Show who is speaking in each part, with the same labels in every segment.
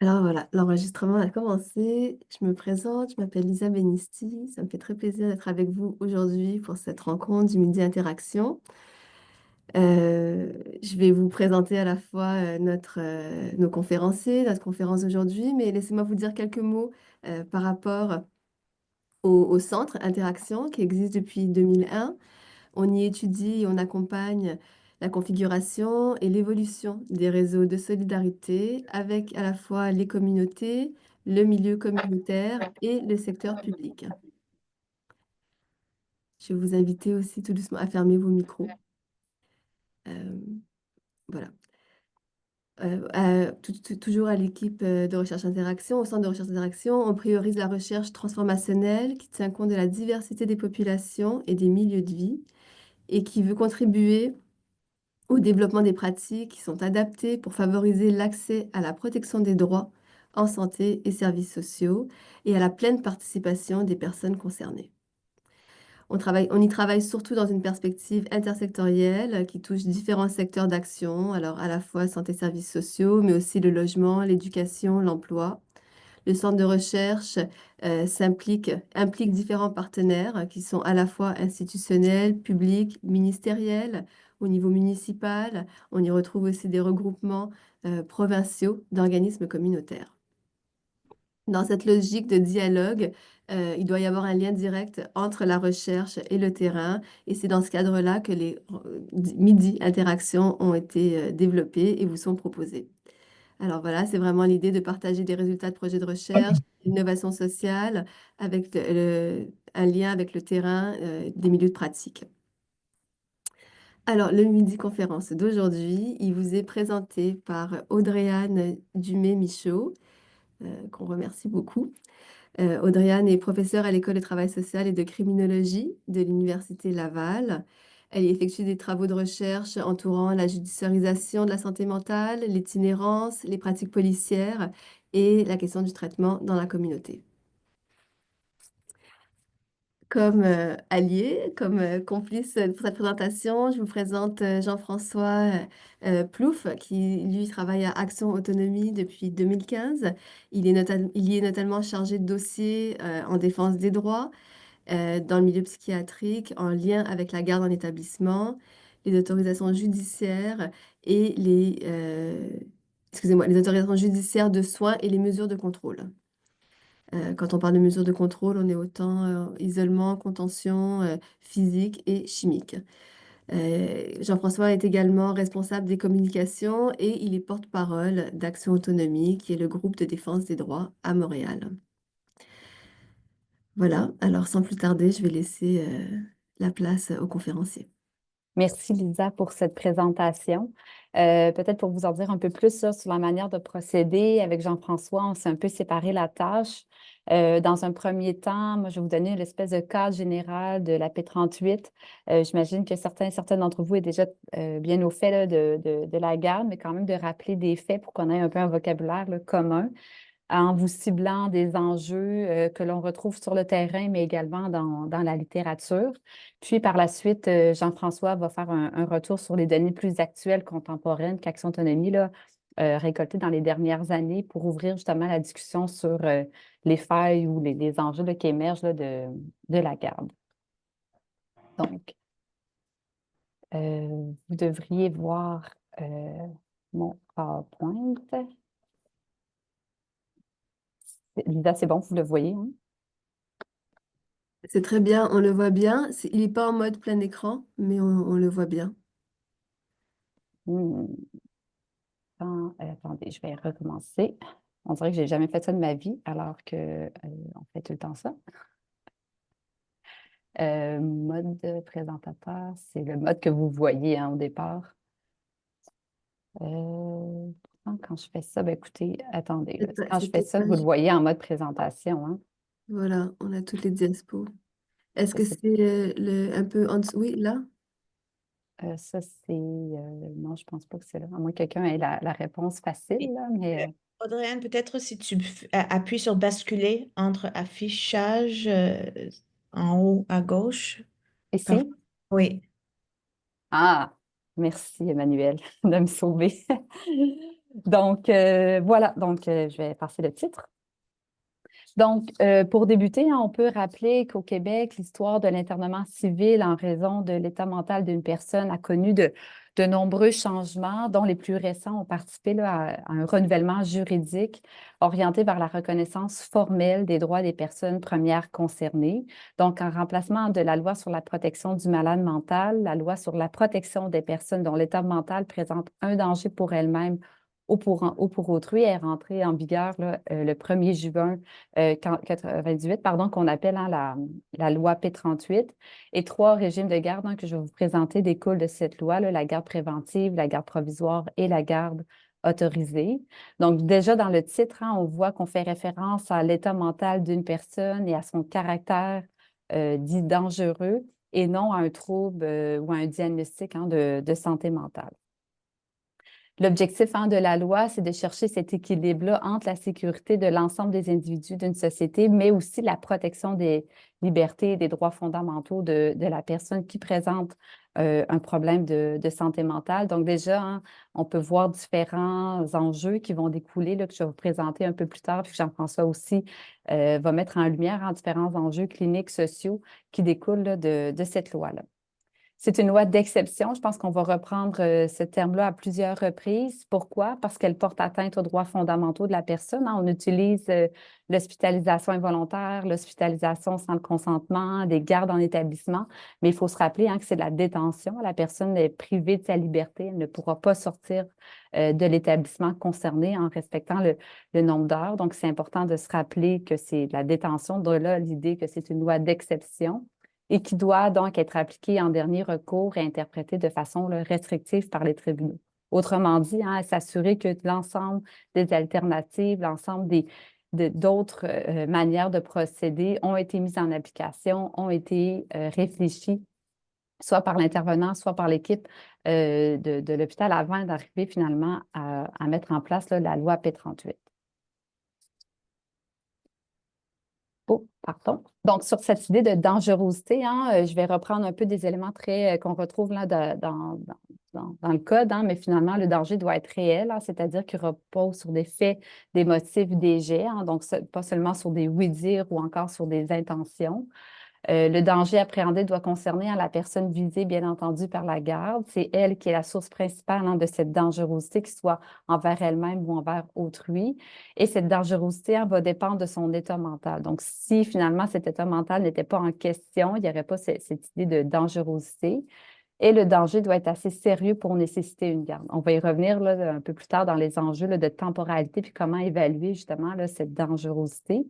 Speaker 1: Alors voilà, l'enregistrement a commencé. Je me présente, je m'appelle Lisa Benisti. Ça me fait très plaisir d'être avec vous aujourd'hui pour cette rencontre du Midi Interaction. Je vais vous présenter à la fois nos conférenciers, notre conférence d'aujourd'hui, mais laissez-moi vous dire quelques mots par rapport au centre Interaction qui existe depuis 2001. On y étudie et on accompagne la configuration et l'évolution des réseaux de solidarité avec à la fois les communautés, le milieu communautaire et le secteur public. Je vais vous inviter aussi tout doucement à fermer vos micros. Euh, voilà. Toujours à l'équipe de recherche interaction, au centre de recherche interaction, on priorise la recherche transformationnelle qui tient compte de la diversité des populations et des milieux de vie et qui veut contribuer au développement des pratiques qui sont adaptées pour favoriser l'accès à la protection des droits en santé et services sociaux et à la pleine participation des personnes concernées. On y travaille surtout dans une perspective intersectorielle qui touche différents secteurs d'action, alors à la fois santé, services sociaux, mais aussi le logement, l'éducation, l'emploi. Le centre de recherche implique différents partenaires qui sont à la fois institutionnels, publics, ministériels, au niveau municipal. On y retrouve aussi des regroupements provinciaux d'organismes communautaires. Dans cette logique de dialogue, il doit y avoir un lien direct entre la recherche et le terrain, et c'est dans ce cadre-là que les midi interactions ont été développés et vous sont proposés. Alors voilà, c'est vraiment l'idée de partager des résultats de projets de recherche, l'innovation sociale, avec un lien avec le terrain, des milieux de pratique. Alors, le Midi Conférence d'aujourd'hui, il vous est présenté par Audrey-Anne Dumais-Michaud, qu'on remercie beaucoup. Audrey-Anne est professeure à l'École de travail social et de criminologie de l'Université Laval. Elle y effectue des travaux de recherche entourant la judiciarisation de la santé mentale, l'itinérance, les pratiques policières et la question du traitement dans la communauté. Comme allié, comme complice pour cette présentation, je vous présente Jean-François Plouffe, qui lui travaille à Action Autonomie depuis 2015. Il y est notamment chargé de dossiers en défense des droits dans le milieu psychiatrique, en lien avec la garde en établissement, les autorisations judiciaires et les autorisations judiciaires de soins et les mesures de contrôle. Quand on parle de mesures de contrôle, on est autant isolement, contention physique et chimique. Jean-François est également responsable des communications et il est porte-parole d'Action Autonomie, qui est le groupe de défense des droits à Montréal. Voilà, alors sans plus tarder, je vais laisser la place aux conférenciers.
Speaker 2: Merci Lisa pour cette présentation. Peut-être pour vous en dire un peu plus là, sur la manière de procéder avec Jean-François, on s'est un peu séparé la tâche. Dans un premier temps, moi, je vais vous donner l'espèce de cadre général de la P38. J'imagine que certains d'entre vous est déjà bien au fait là, de la garde, mais quand même de rappeler des faits pour qu'on ait un peu un vocabulaire là, commun en vous ciblant des enjeux que l'on retrouve sur le terrain, mais également dans la littérature. Puis par la suite, Jean-François va faire un retour sur les données plus actuelles, contemporaines qu'Action Autonomie, là, récoltées dans les dernières années pour ouvrir justement la discussion sur les failles ou les enjeux là, qui émergent là, de la garde. Donc, vous devriez voir mon PowerPoint. Lisa, c'est bon, vous le voyez, hein?
Speaker 1: C'est très bien, on le voit bien. Il n'est pas en mode plein écran, mais on le voit bien.
Speaker 2: Hmm. Attendez, je vais recommencer. On dirait que j'ai jamais fait ça de ma vie, alors que on fait tout le temps ça. Mode présentateur, c'est le mode que vous voyez hein, au départ. Quand je fais ça, ben écoutez, attendez, là, quand je
Speaker 1: C'est
Speaker 2: fais
Speaker 1: peut-être
Speaker 2: ça,
Speaker 1: pas
Speaker 2: vous le
Speaker 1: juste.
Speaker 2: voyez en mode présentation. Hein?
Speaker 1: Voilà, on a toutes les diaspos. Est-ce que
Speaker 2: C'est-
Speaker 1: c'est un peu en dessous? Oui, là?
Speaker 2: ça, c'est. Non, je pense pas que c'est là. À moins que quelqu'un ait la réponse
Speaker 3: Et,
Speaker 2: facile, là, mais
Speaker 3: Audrey-Anne, peut-être si tu appuies sur basculer entre affichage en haut à gauche. Parfait.
Speaker 2: ici.
Speaker 3: Oui.
Speaker 2: Ah, merci Emmanuel de me sauver. Donc, voilà, donc je vais passer le titre. Donc, pour débuter, hein, on peut rappeler qu'au Québec, l'histoire de l'internement civil en raison de l'état mental d'une personne a connu de nombreux changements, dont les plus récents ont participé là, à un renouvellement juridique orienté vers la reconnaissance formelle des droits des personnes premières concernées. Donc, en remplacement de la loi sur la protection du malade mental, la loi sur la protection des personnes dont l'état mental présente un danger pour elles-mêmes ou pour autrui est rentrée en vigueur là, le 1er juin 98, pardon, qu'on appelle hein, la loi P38. Et 3 régimes de garde hein, que je vais vous présenter découlent de cette loi, là, la garde préventive, la garde provisoire et la garde autorisée. Donc, déjà dans le titre, hein, on voit qu'on fait référence à l'état mental d'une personne et à son caractère dit dangereux et non à un trouble ou à un diagnostic hein, de santé mentale. L'objectif hein, de la loi, c'est de chercher cet équilibre-là entre la sécurité de l'ensemble des individus d'une société, mais aussi la protection des libertés et des droits fondamentaux de la personne qui présente un problème de santé mentale. Donc déjà, hein, on peut voir différents enjeux qui vont découler, là, que je vais vous présenter un peu plus tard, puis Jean-François aussi va mettre en lumière hein, différents enjeux cliniques, sociaux qui découlent là, de cette loi-là. C'est une loi d'exception. Je pense qu'on va reprendre ce terme-là à plusieurs reprises. Pourquoi? Parce qu'elle porte atteinte aux droits fondamentaux de la personne. Hein. On utilise l'hospitalisation involontaire, l'hospitalisation sans le consentement, des gardes en établissement, mais il faut se rappeler hein, que c'est de la détention. La personne est privée de sa liberté. Elle ne pourra pas sortir de l'établissement concerné en respectant le nombre d'heures. Donc, c'est important de se rappeler que c'est de la détention. De là, l'idée que c'est une loi d'exception et qui doit donc être appliquée en dernier recours et interprétée de façon là, restrictive par les tribunaux. Autrement dit, hein, s'assurer que l'ensemble des alternatives, l'ensemble d'autres manières de procéder ont été mises en application, ont été réfléchies, soit par l'intervenant, soit par l'équipe de l'hôpital avant d'arriver finalement à mettre en place là, la loi P38. Oh, pardon. Donc, sur cette idée de dangerosité, hein, je vais reprendre un peu des éléments qu'on retrouve là dans le code, hein, mais finalement, le danger doit être réel, hein, c'est-à-dire qu'il repose sur des faits, des motifs, des jets, hein, donc pas seulement sur des oui-dire ou encore sur des intentions. Le danger appréhendé doit concerner hein, la personne visée, bien entendu, par la garde. C'est elle qui est la source principale hein, de cette dangerosité, que ce soit envers elle-même ou envers autrui. Et cette dangerosité hein, va dépendre de son état mental. Donc, si finalement cet état mental n'était pas en question, il n'y aurait pas cette idée de dangerosité. Et le danger doit être assez sérieux pour nécessiter une garde. On va y revenir là, un peu plus tard dans les enjeux là, de temporalité, puis comment évaluer justement là, cette dangerosité.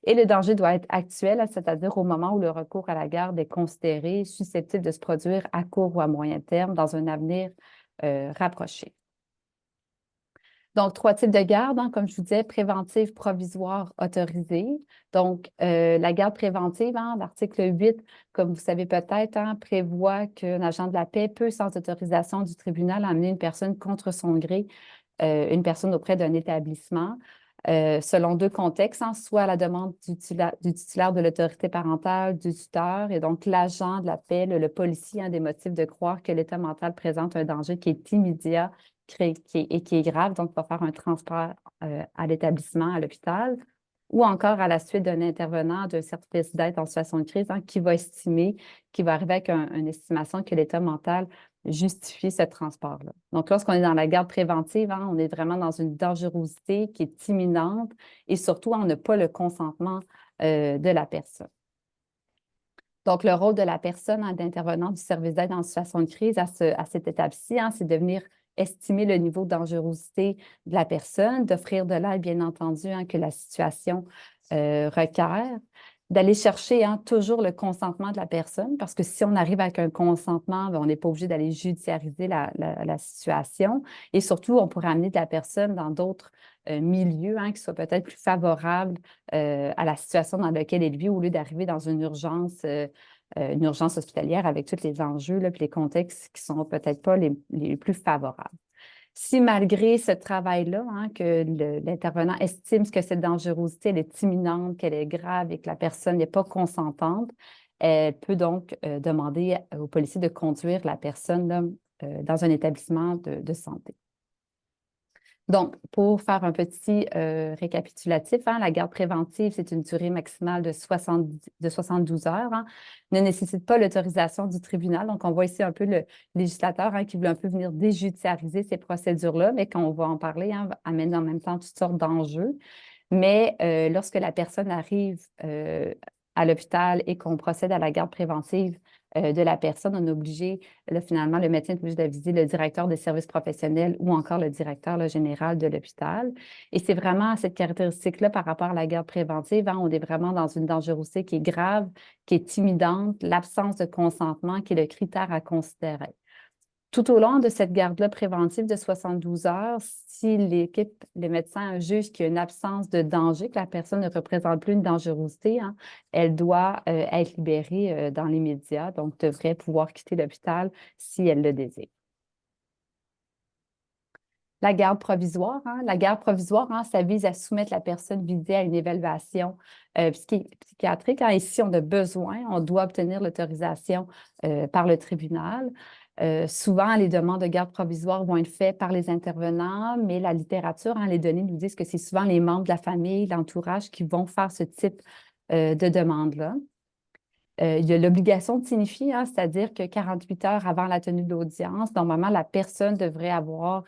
Speaker 2: Et le danger doit être actuel, c'est-à-dire au moment où le recours à la garde est considéré susceptible de se produire à court ou à moyen terme dans un avenir rapproché. Donc, 3 types de garde, hein, comme je vous disais, préventive, provisoire, autorisée. Donc, la garde préventive, hein, l'article 8, comme vous savez peut-être, hein, prévoit qu'un agent de la paix peut, sans autorisation du tribunal, amener une personne contre son gré, une personne auprès d'un établissement. Selon 2 contextes, hein, soit à la demande du titulaire de l'autorité parentale, du tuteur, et donc l'agent de la paix, le policier a des motifs de croire que l'état mental présente un danger qui est immédiat et qui est grave, donc va faire un transfert à l'établissement, à l'hôpital, ou encore à la suite d'un intervenant d'un service d'aide en situation de crise hein, qui va estimer, qui va arriver avec une estimation que l'état mental justifie ce transport-là. Donc, lorsqu'on est dans la garde préventive, hein, on est vraiment dans une dangerosité qui est imminente et surtout, on n'a pas le consentement de la personne. Donc, le rôle de la personne hein, d'intervenant du service d'aide en situation de crise à cette étape-ci, hein, c'est de venir estimer le niveau de dangerosité de la personne, d'offrir de l'aide, bien entendu, hein, que la situation requiert, d'aller chercher hein, toujours le consentement de la personne, parce que si on arrive avec un consentement, bien, on n'est pas obligé d'aller judiciariser la situation. Et surtout, on pourrait amener de la personne dans d'autres milieux hein, qui soient peut-être plus favorables à la situation dans laquelle elle vit, au lieu d'arriver dans une urgence hospitalière avec tous les enjeux et les contextes qui ne sont peut-être pas les plus favorables. Si malgré ce travail-là, hein, que l'intervenant estime que cette dangerosité elle est imminente, qu'elle est grave et que la personne n'est pas consentante, elle peut donc demander au policier de conduire la personne là, dans un établissement de santé. Donc, pour faire un petit récapitulatif, hein, la garde préventive, c'est une durée maximale de 72 heures, hein, ne nécessite pas l'autorisation du tribunal. Donc, on voit ici un peu le législateur qui veut un peu venir déjudiciariser ces procédures-là, mais quand on va en parler, hein, amène en même temps toutes sortes d'enjeux. Mais lorsque la personne arrive à l'hôpital et qu'on procède à la garde préventive de la personne, on est obligé, là, finalement, le médecin est obligé d'aviser le directeur des services professionnels ou encore le directeur là, général de l'hôpital. Et c'est vraiment cette caractéristique-là par rapport à la garde préventive, hein, on est vraiment dans une dangerosité qui est grave, qui est timidante, l'absence de consentement qui est le critère à considérer. Tout au long de cette garde-là préventive de 72 heures, si l'équipe, le médecin juge qu'il y a une absence de danger, que la personne ne représente plus une dangerosité, hein, elle doit être libérée dans les médias, donc devrait pouvoir quitter l'hôpital si elle le désire. La garde provisoire, hein, hein, ça vise à soumettre la personne visée à une évaluation psychiatrique. Hein, et si on a besoin, on doit obtenir l'autorisation par le tribunal. Souvent, les demandes de garde provisoire vont être faites par les intervenants, mais la littérature, hein, les données nous disent que c'est souvent les membres de la famille, l'entourage qui vont faire ce type de demande-là. Il y a l'obligation de signifier, hein, c'est-à-dire que 48 heures avant la tenue de l'audience, normalement, la personne devrait avoir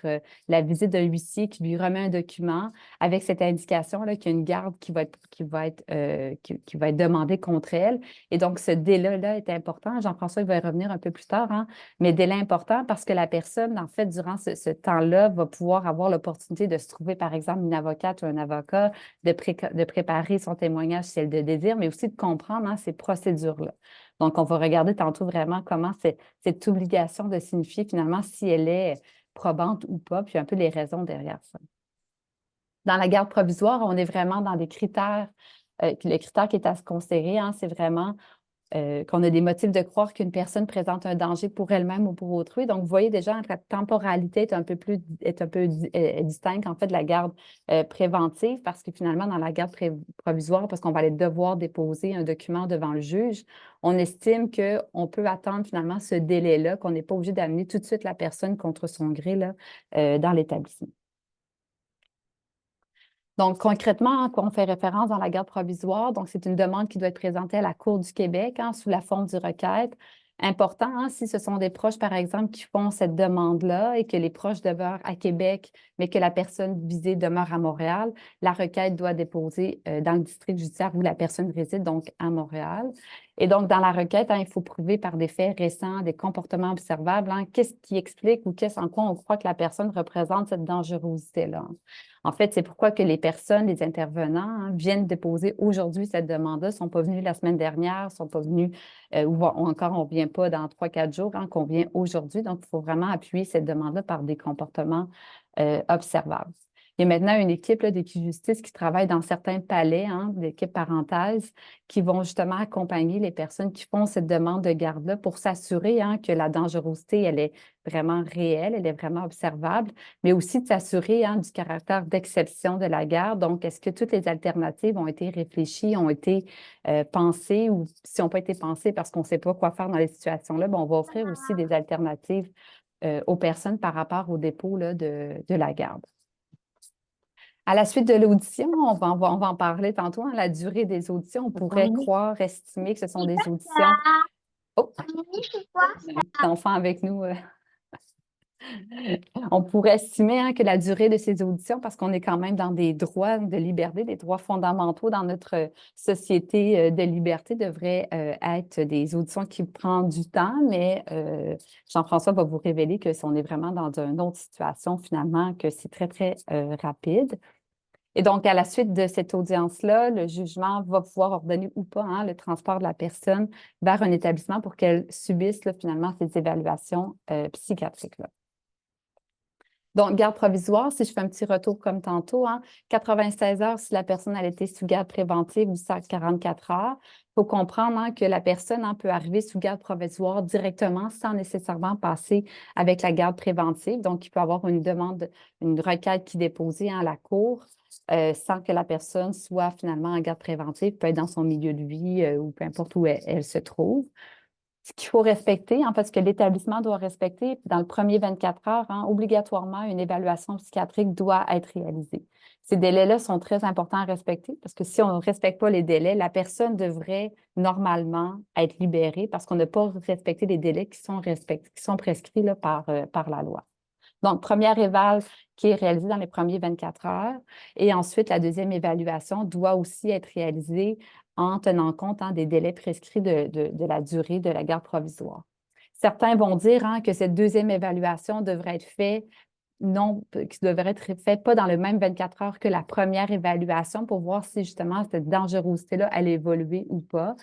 Speaker 2: la visite d'un huissier qui lui remet un document avec cette indication-là qu'il y a une garde qui va être demandée contre elle. Et donc, ce délai-là est important. Jean-François, il va y revenir un peu plus tard, hein, mais délai important parce que la personne, en fait, durant ce temps-là, va pouvoir avoir l'opportunité de se trouver, par exemple, une avocate ou un avocat, de préparer son témoignage si elle le désire, mais aussi de comprendre hein, ces procédures-là. Donc, on va regarder tantôt vraiment comment cette obligation de signifier finalement si elle est probante ou pas, puis un peu les raisons derrière ça. Dans la garde provisoire, on est vraiment dans des critères, le critère qui est à se considérer, hein, c'est vraiment qu'on a des motifs de croire qu'une personne présente un danger pour elle-même ou pour autrui. Donc, vous voyez déjà, la temporalité est un peu distincte, en fait, de la garde préventive parce que finalement, dans la garde provisoire, parce qu'on va aller devoir déposer un document devant le juge, on estime qu'on peut attendre finalement ce délai-là, qu'on n'est pas obligé d'amener tout de suite la personne contre son gré là, dans l'établissement. Donc, concrètement, à quoi on fait référence dans la garde provisoire? Donc, c'est une demande qui doit être présentée à la Cour du Québec hein, sous la forme du requête. Important, hein, si ce sont des proches, par exemple, qui font cette demande-là et que les proches demeurent à Québec, mais que la personne visée demeure à Montréal, la requête doit déposer dans le district judiciaire où la personne réside, donc à Montréal. Et donc, dans la requête, hein, il faut prouver par des faits récents, des comportements observables, hein, qu'est-ce qui explique ou qu'est-ce en quoi on croit que la personne représente cette dangerosité-là. En fait, c'est pourquoi que les personnes, les intervenants, hein, viennent déposer aujourd'hui cette demande-là, ne sont pas venus la semaine dernière, ne sont pas venus ou encore on ne vient pas dans 3-4 jours, hein, qu'on vient aujourd'hui. Donc, il faut vraiment appuyer cette demande-là par des comportements observables. Il y a maintenant une équipe d'Équijustice qui travaille dans certains palais, hein, l'équipe parenthèse, qui vont justement accompagner les personnes qui font cette demande de garde-là pour s'assurer hein, que la dangerosité, elle est vraiment réelle, elle est vraiment observable, mais aussi de s'assurer hein, du caractère d'exception de la garde. Donc, est-ce que toutes les alternatives ont été réfléchies, ont été pensées ou si n'ont pas été pensées parce qu'on ne sait pas quoi faire dans les situations-là, on va offrir aussi des alternatives aux personnes par rapport au dépôt là, de la garde. À la suite de l'audition, on va en parler tantôt, hein, la durée des auditions. On pourrait croire, estimer que ce sont des auditions. Oh, l'enfant avec nous. On pourrait estimer hein, que la durée de ces auditions, parce qu'on est quand même dans des droits de liberté, des droits fondamentaux dans notre société de liberté, devrait être des auditions qui prennent du temps, mais Jean-François va vous révéler que si on est vraiment dans une autre situation, finalement, que c'est très, très rapide. Et donc, à la suite de cette audience-là, le jugement va pouvoir ordonner ou pas hein, le transport de la personne vers un établissement pour qu'elle subisse là, finalement ces évaluations psychiatriques-là. Donc, garde provisoire, si je fais un petit retour comme tantôt, hein, 96 heures si la personne a été sous garde préventive ou 44 heures. Il faut comprendre hein, que la personne hein, peut arriver sous garde provisoire directement sans nécessairement passer avec la garde préventive. Donc, il peut y avoir une demande, une requête qui est déposée hein, à la Cour sans que la personne soit finalement en garde préventive, peut être dans son milieu de vie ou peu importe où elle se trouve. Ce qu'il faut respecter, en fait, ce que l'établissement doit respecter, dans le premier 24 heures, obligatoirement, une évaluation psychiatrique doit être réalisée. Ces délais-là sont très importants à respecter parce que si on ne respecte pas les délais, la personne devrait normalement être libérée parce qu'on n'a pas respecté les délais qui sont prescrits là, par la loi. Donc, première éval qui est réalisée dans les premiers 24 heures et ensuite, la deuxième évaluation doit aussi être réalisée en tenant compte des délais prescrits de la durée de la garde provisoire. Certains vont dire que cette deuxième évaluation devrait être faite pas dans le même 24 heures que la première évaluation pour voir si justement cette dangerosité-là allait évoluer ou pas.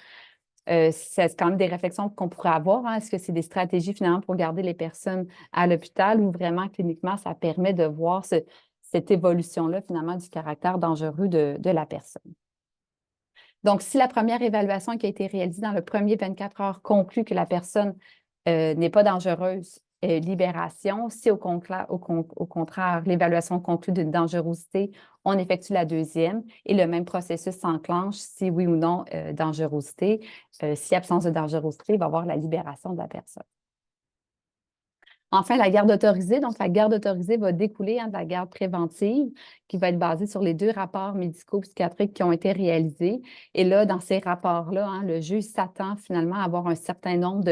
Speaker 2: C'est quand même des réflexions qu'on pourrait avoir. Est-ce que c'est des stratégies finalement pour garder les personnes à l'hôpital ou vraiment cliniquement, ça permet de voir cette évolution-là finalement du caractère dangereux de la personne. Donc, si la première évaluation qui a été réalisée dans le premier 24 heures conclut que la personne n'est pas dangereuse, libération. Si au contraire, l'évaluation conclut d'une dangerosité, on effectue la deuxième et le même processus s'enclenche si oui ou non dangerosité. Si absence de dangerosité, il va y avoir la libération de la personne. Enfin, la garde autorisée. Donc, la garde autorisée va découler de la garde préventive qui va être basée sur les 2 rapports médico-psychiatriques qui ont été réalisés. Et là, dans ces rapports-là, le juge s'attend finalement à avoir un certain nombre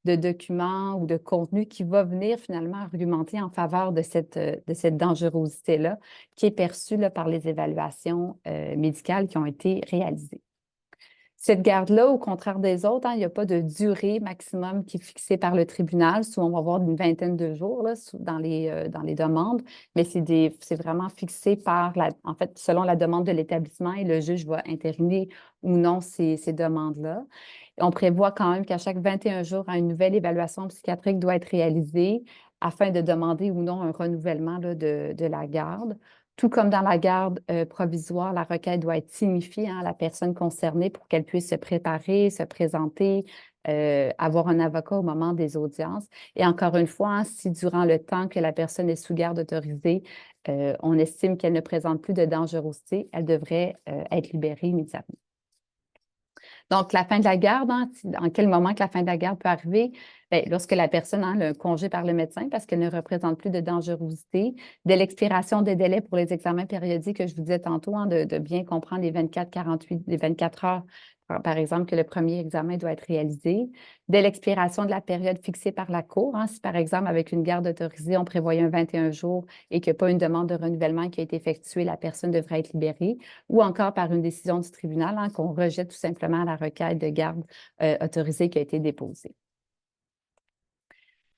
Speaker 2: de documents ou de contenus qui va venir finalement argumenter en faveur de cette dangerosité-là qui est perçue là, par les évaluations médicales qui ont été réalisées. Cette garde-là, au contraire des autres, il n'y a pas de durée maximum qui est fixée par le tribunal. Souvent, on va avoir une vingtaine de jours là, dans les demandes, mais c'est vraiment fixé en fait, selon la demande de l'établissement et le juge va entériner ou non ces demandes-là. On prévoit quand même qu'à chaque 21 jours, une nouvelle évaluation psychiatrique doit être réalisée afin de demander ou non un renouvellement là, de la garde. Tout comme dans la garde provisoire, la requête doit être signifiée à la personne concernée pour qu'elle puisse se préparer, se présenter, avoir un avocat au moment des audiences. Et encore une fois, si durant le temps que la personne est sous garde autorisée, on estime qu'elle ne présente plus de dangerosité, elle devrait être libérée immédiatement. Donc, la fin de la garde, en quel moment que la fin de la garde peut arriver? Bien, lorsque la personne a le congé par le médecin parce qu'elle ne représente plus de dangerosité, dès l'expiration des délais pour les examens périodiques que je vous disais tantôt, de bien comprendre les 24 heures, par exemple, que le premier examen doit être réalisé. Dès l'expiration de la période fixée par la Cour, si par exemple, avec une garde autorisée, on prévoyait un 21 jours et qu'il n'y a pas une demande de renouvellement qui a été effectuée, la personne devrait être libérée, ou encore par une décision du tribunal, qu'on rejette tout simplement la requête de garde autorisée qui a été déposée.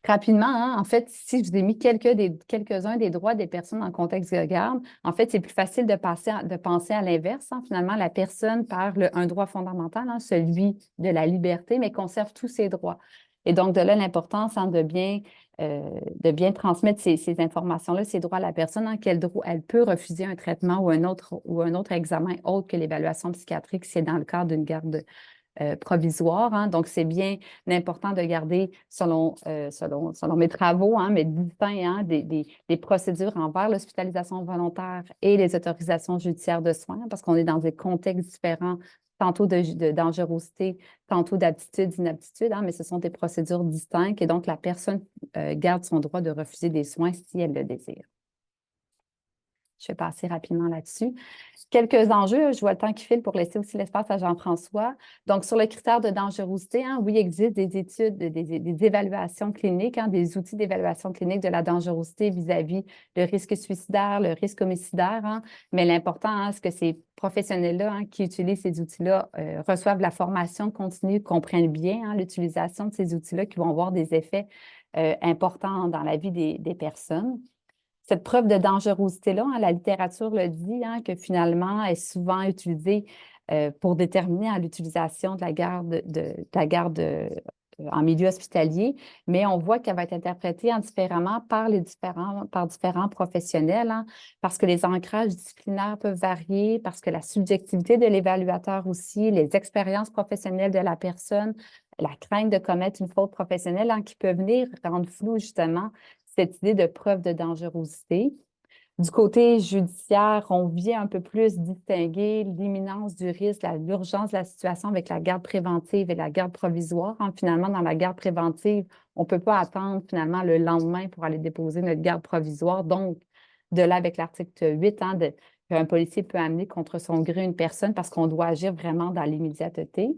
Speaker 2: Rapidement, en fait, si je vous ai mis quelques-uns des droits des personnes en contexte de garde, en fait, c'est plus facile de penser à l'inverse. Finalement, la personne perd un droit fondamental, celui de la liberté, mais conserve tous ses droits. Et donc, de là, l'importance de bien transmettre ces informations-là, ces droits à la personne, elle peut refuser un traitement ou un autre examen autre que l'évaluation psychiatrique si c'est dans le cadre d'une garde provisoire. Donc, c'est bien important de garder, selon mes travaux, mais distinct des procédures envers l'hospitalisation volontaire et les autorisations judiciaires de soins, parce qu'on est dans des contextes différents, tantôt de dangerosité, tantôt d'aptitude, d'inaptitude, mais ce sont des procédures distinctes et donc la personne garde son droit de refuser des soins si elle le désire. Je vais passer rapidement là-dessus. Quelques enjeux, je vois le temps qui file pour laisser aussi l'espace à Jean-François. Donc, sur le critère de dangerosité, oui, il existe des études, des évaluations cliniques, des outils d'évaluation clinique de la dangerosité vis-à-vis le risque suicidaire, le risque homicidaire. Mais l'important, c'est que ces professionnels-là qui utilisent ces outils-là reçoivent la formation continue, comprennent bien l'utilisation de ces outils-là qui vont avoir des effets importants dans la vie des personnes. Cette preuve de dangerosité-là, la littérature le dit, que finalement est souvent utilisée pour déterminer l'utilisation de la garde en milieu hospitalier, mais on voit qu'elle va être interprétée différemment par différents professionnels, parce que les ancrages disciplinaires peuvent varier, parce que la subjectivité de l'évaluateur aussi, les expériences professionnelles de la personne, la crainte de commettre une faute professionnelle qui peut venir rendre flou justement cette idée de preuve de dangerosité. Du côté judiciaire, on vient un peu plus distinguer l'imminence du risque, l'urgence de la situation avec la garde préventive et la garde provisoire. Hein. Finalement, dans la garde préventive, on ne peut pas attendre finalement le lendemain pour aller déposer notre garde provisoire. Donc, de là avec l'article 8, hein, qu'un policier peut amener contre son gré une personne parce qu'on doit agir vraiment dans l'immédiateté.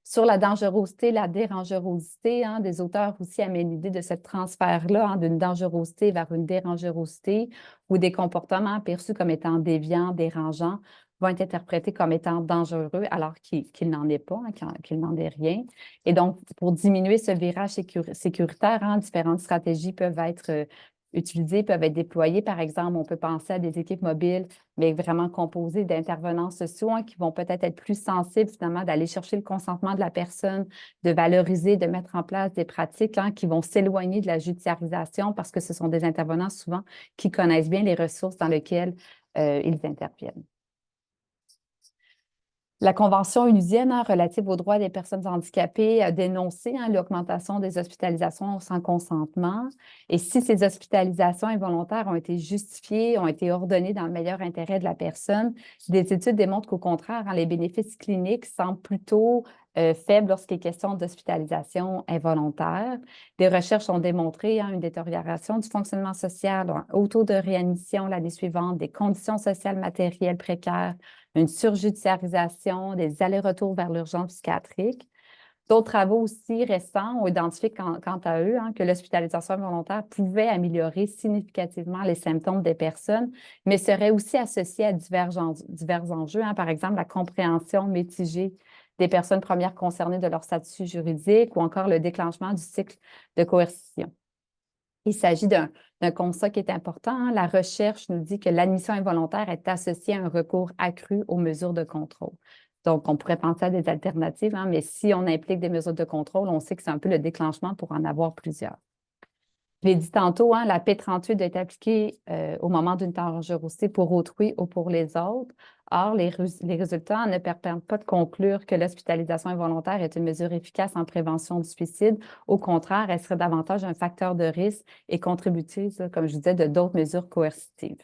Speaker 2: Sur la dangerosité, la dérangerosité, hein, des auteurs aussi amènent l'idée de ce transfert-là, hein, d'une dangerosité vers une dérangerosité, où des comportements perçus comme étant déviants, dérangeants, vont être interprétés comme étant dangereux alors qu'il n'en est pas, hein, qu'il n'en est rien. Et donc, pour diminuer ce virage sécuritaire, hein, différentes stratégies peuvent être utilisées, peuvent être déployées. Par exemple, on peut penser à des équipes mobiles mais vraiment composé d'intervenants sociaux, hein, qui vont peut-être être plus sensibles finalement d'aller chercher le consentement de la personne, de valoriser, de mettre en place des pratiques, hein, qui vont s'éloigner de la judiciarisation parce que ce sont des intervenants souvent qui connaissent bien les ressources dans lesquelles ils interviennent. La Convention onusienne, hein, relative aux droits des personnes handicapées a dénoncé, hein, l'augmentation des hospitalisations sans consentement. Et si ces hospitalisations involontaires ont été justifiées, ont été ordonnées dans le meilleur intérêt de la personne, des études démontrent qu'au contraire, hein, les bénéfices cliniques semblent plutôt faibles lorsqu'il est question d'hospitalisation involontaire. Des recherches ont démontré, hein, une détérioration du fonctionnement social, un haut taux de réadmission l'année suivante, des conditions sociales matérielles précaires, une surjudiciarisation, des allers-retours vers l'urgence psychiatrique. D'autres travaux aussi récents ont identifié quant à eux, hein, que l'hospitalisation involontaire pouvait améliorer significativement les symptômes des personnes, mais serait aussi associée à divers enjeux, hein, par exemple la compréhension mitigée des personnes premières concernées de leur statut juridique ou encore le déclenchement du cycle de coercition. Il s'agit d'un constat qui est important, hein. La recherche nous dit que l'admission involontaire est associée à un recours accru aux mesures de contrôle. Donc, on pourrait penser à des alternatives, hein, mais si on implique des mesures de contrôle, on sait que c'est un peu le déclenchement pour en avoir plusieurs. Je l'ai dit tantôt, hein, la P38 doit être appliquée au moment d'une dangerosité pour autrui ou pour les autres. Or, les résultats ne permettent pas de conclure que l'hospitalisation involontaire est une mesure efficace en prévention du suicide. Au contraire, elle serait davantage un facteur de risque et contributrice, comme je disais, de d'autres mesures coercitives.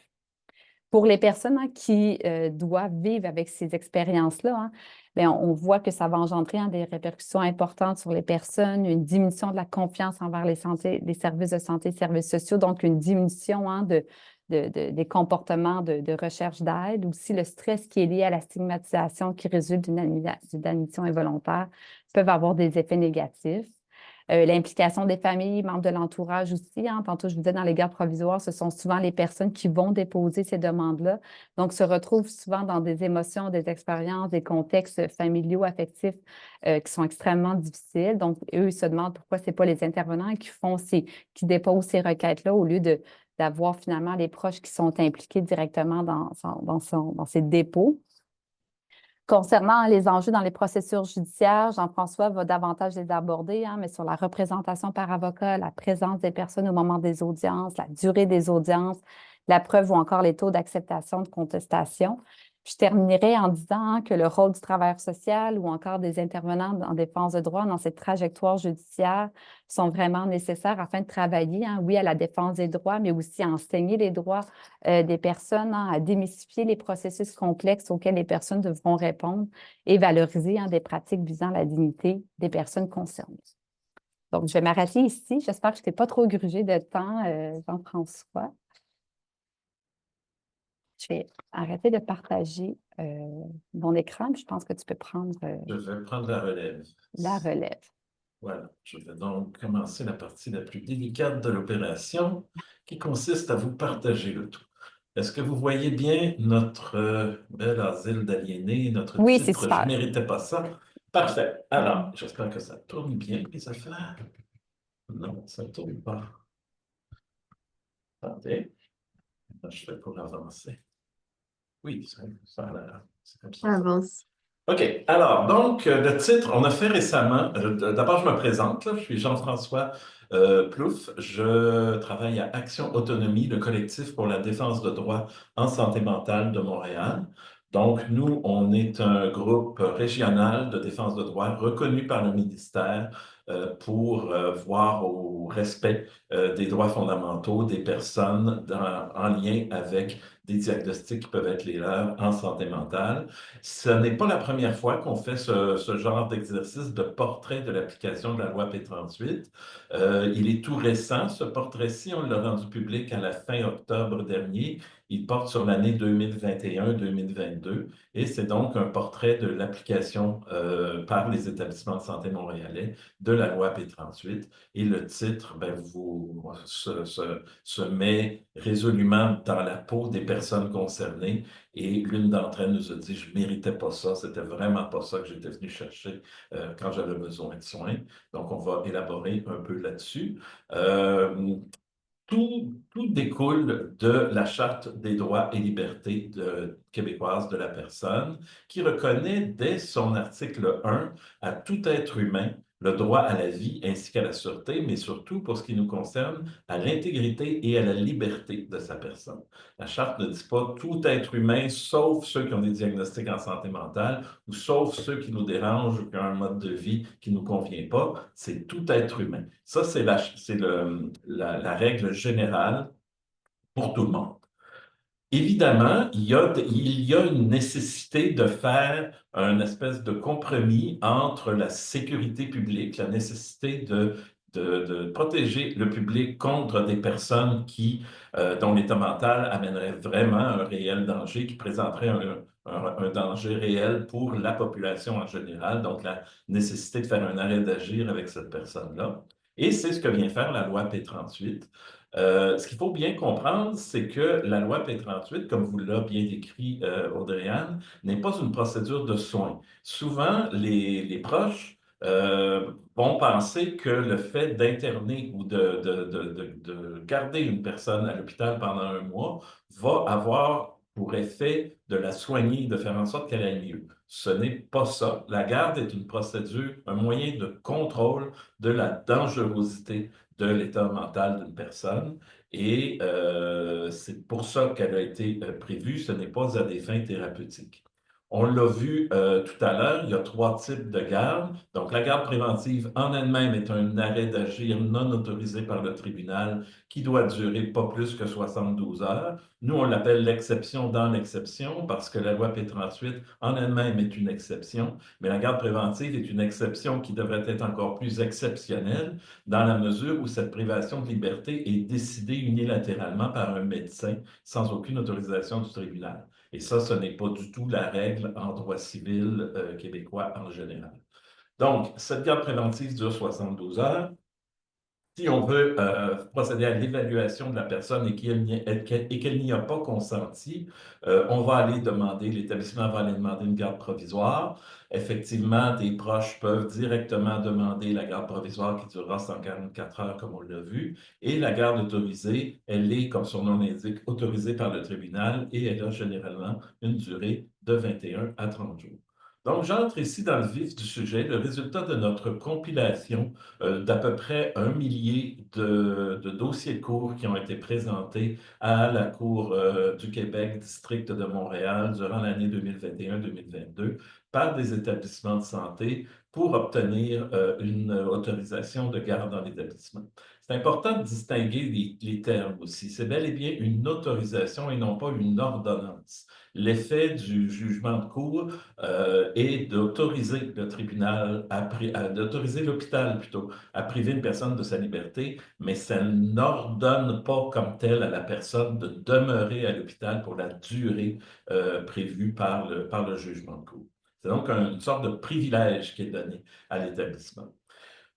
Speaker 2: Pour les personnes, hein, qui doivent vivre avec ces expériences-là, hein, bien, on voit que ça va engendrer, hein, des répercussions importantes sur les personnes, une diminution de la confiance envers les services de santé, services sociaux, donc une diminution, hein, des comportements de recherche d'aide, aussi le stress qui est lié à la stigmatisation qui résulte d'une admission involontaire peuvent avoir des effets négatifs. L'implication des familles, membres de l'entourage aussi, hein. Tantôt, je vous disais, dans les gardes provisoires, ce sont souvent les personnes qui vont déposer ces demandes-là. Donc, se retrouvent souvent dans des émotions, des expériences, des contextes familiaux, affectifs qui sont extrêmement difficiles. Donc, eux, ils se demandent pourquoi ce n'est pas les intervenants qui déposent ces requêtes-là au lieu d'avoir finalement les proches qui sont impliqués directement dans ces dépôts. Concernant les enjeux dans les procédures judiciaires, Jean-François va davantage les aborder, hein, mais sur la représentation par avocat, la présence des personnes au moment des audiences, la durée des audiences, la preuve ou encore les taux d'acceptation de contestation. Je terminerai en disant, hein, que le rôle du travailleur social ou encore des intervenants en défense de droit dans cette trajectoire judiciaire sont vraiment nécessaires afin de travailler, hein, oui, à la défense des droits, mais aussi à enseigner les droits des personnes, hein, à démystifier les processus complexes auxquels les personnes devront répondre et valoriser, hein, des pratiques visant la dignité des personnes concernées. Donc, je vais m'arrêter ici. J'espère que je t'ai pas trop grugé de temps, Jean-François. Je vais arrêter de partager mon écran. Je pense que tu peux prendre
Speaker 4: Je vais prendre la relève.
Speaker 2: la relève.
Speaker 4: Voilà, je vais donc commencer la partie la plus délicate de l'opération qui consiste à vous partager le tout. Est-ce que vous voyez bien notre bel asile d'aliénés, notre
Speaker 2: Oui, c'est
Speaker 4: titre « Je
Speaker 2: super.
Speaker 4: ne méritais pas ça ». Parfait. Alors, j'espère que ça tourne bien, les affaires. Non, ça ne tourne pas. Attendez. Je fais pour avancer. Oui, ça a l'air. C'est comme ça.
Speaker 1: Avance.
Speaker 4: OK. Alors, donc, le titre, on a fait récemment. D'abord, je me présente, là. Je suis Jean-François Plouffe. Je travaille à Action Autonomie, le collectif pour la défense de droits en santé mentale de Montréal. Donc, nous, on est un groupe régional de défense de droits reconnu par le ministère pour voir au respect des droits fondamentaux des personnes en lien avec des diagnostics qui peuvent être les leurs en santé mentale. Ce n'est pas la première fois qu'on fait ce genre d'exercice de portrait de l'application de la loi P38. Il est tout récent, ce portrait-ci, on l'a rendu public à la fin octobre dernier. Il porte sur l'année 2021-2022 et c'est donc un portrait de l'application par les établissements de santé montréalais de la loi P38. Et le titre se met résolument dans la peau des personnes concernées. Et l'une d'entre elles nous a dit, je ne méritais pas ça, c'était vraiment pas ça que j'étais venu chercher quand j'avais besoin de soins. Donc, on va élaborer un peu là-dessus. Tout découle de la Charte des droits et libertés québécoises de la personne, qui reconnaît dès son article 1 à tout être humain le droit à la vie ainsi qu'à la sûreté, mais surtout, pour ce qui nous concerne, à l'intégrité et à la liberté de sa personne. La Charte ne dit pas tout être humain, sauf ceux qui ont des diagnostics en santé mentale ou sauf ceux qui nous dérangent ou qui ont un mode de vie qui ne nous convient pas. C'est tout être humain. Ça, c'est la règle générale pour tout le monde. Évidemment, il y a une nécessité de faire un espèce de compromis entre la sécurité publique, la nécessité de protéger le public contre des personnes dont l'état mental amènerait vraiment un réel danger, qui présenterait un danger réel pour la population en général, donc la nécessité de faire un arrêt d'agir avec cette personne-là. Et c'est ce que vient faire la loi P38. Ce qu'il faut bien comprendre, c'est que la loi P38, comme vous l'a bien décrit Audrey-Anne, n'est pas une procédure de soins. Souvent, les proches vont penser que le fait d'interner ou de garder une personne à l'hôpital pendant un mois va avoir pour effet de la soigner, de faire en sorte qu'elle aille mieux. Ce n'est pas ça. La garde est une procédure, un moyen de contrôle de la dangerosité de l'état mental d'une personne. Et c'est pour ça qu'elle a été prévue. Ce n'est pas à des fins thérapeutiques. On l'a vu tout à l'heure, il y a 3 types de garde. Donc, la garde préventive en elle-même est un arrêt d'agir non autorisé par le tribunal qui doit durer pas plus que 72 heures. Nous, on l'appelle l'exception dans l'exception parce que la loi P38 en elle-même est une exception, mais la garde préventive est une exception qui devrait être encore plus exceptionnelle dans la mesure où cette privation de liberté est décidée unilatéralement par un médecin sans aucune autorisation du tribunal. Et ça, ce n'est pas du tout la règle en droit civil québécois en général. Donc, cette garde préventive dure 72 heures. Si on veut procéder à l'évaluation de la personne et qu'elle n'y a pas consenti, on va aller demander, l'établissement va aller demander une garde provisoire. Effectivement, des proches peuvent directement demander la garde provisoire qui durera 144 heures, comme on l'a vu. Et la garde autorisée, elle est, comme son nom l'indique, autorisée par le tribunal et elle a généralement une durée de 21 à 30 jours. Donc, j'entre ici dans le vif du sujet, le résultat de notre compilation d'à peu près 1 millier de dossiers de cours qui ont été présentés à la Cour du Québec, district de Montréal, durant l'année 2021-2022 par des établissements de santé pour obtenir une autorisation de garde dans l'établissement. C'est important de distinguer les termes aussi. C'est bel et bien une autorisation et non pas une ordonnance. L'effet du jugement de cour est d'autoriser le tribunal, d'autoriser l'hôpital plutôt, à priver une personne de sa liberté, mais ça n'ordonne pas comme tel à la personne de demeurer à l'hôpital pour la durée prévue par le jugement de cour. C'est donc une sorte de privilège qui est donné à l'établissement.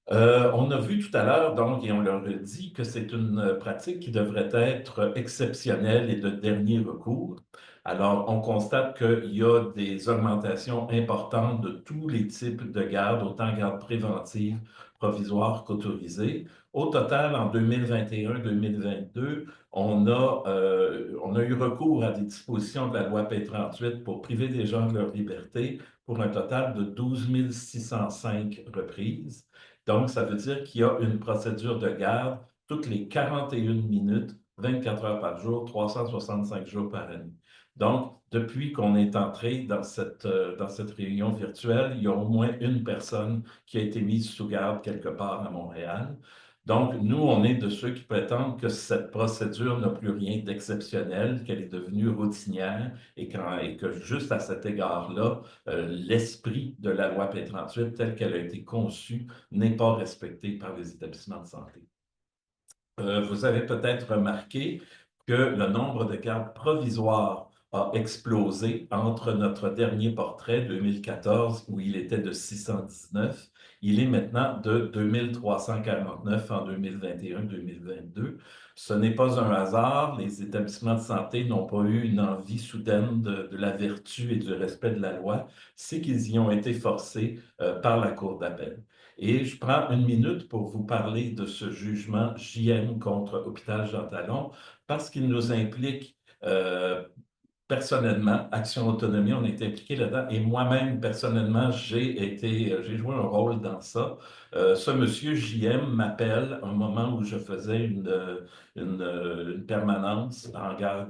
Speaker 4: On a vu tout à l'heure, donc, et on leur a dit que c'est une pratique qui devrait être exceptionnelle et de dernier recours. Alors, on constate qu'il y a des augmentations importantes de tous les types de gardes, autant garde préventive, provisoire qu'autorisée. Au total, en 2021-2022, on a eu recours à des dispositions de la loi P38 pour priver des gens de leur liberté pour un total de 12 605 reprises. Donc, ça veut dire qu'il y a une procédure de garde toutes les 41 minutes, 24 heures par jour, 365 jours par année. Donc, depuis qu'on est entré dans cette réunion virtuelle, il y a au moins une personne qui a été mise sous garde quelque part à Montréal. Donc, nous, on est de ceux qui prétendent que cette procédure n'a plus rien d'exceptionnel, qu'elle est devenue routinière et que juste à cet égard-là, l'esprit de la loi P38 telle qu'elle a été conçue n'est pas respecté par les établissements de santé. Vous avez peut-être remarqué que le nombre de gardes provisoires a explosé entre notre dernier portrait, 2014, où il était de 619. Il est maintenant de 2349 en 2021-2022. Ce n'est pas un hasard. Les établissements de santé n'ont pas eu une envie soudaine de la vertu et du respect de la loi. C'est qu'ils y ont été forcés par la Cour d'appel. Et je prends une minute pour vous parler de ce jugement JM contre Hôpital Jean Talon parce qu'il nous implique personnellement, Action Autonomie, on est impliqué là-dedans et moi-même, personnellement, j'ai joué un rôle dans ça. Ce monsieur JM m'appelle un moment où je faisais une permanence en garde,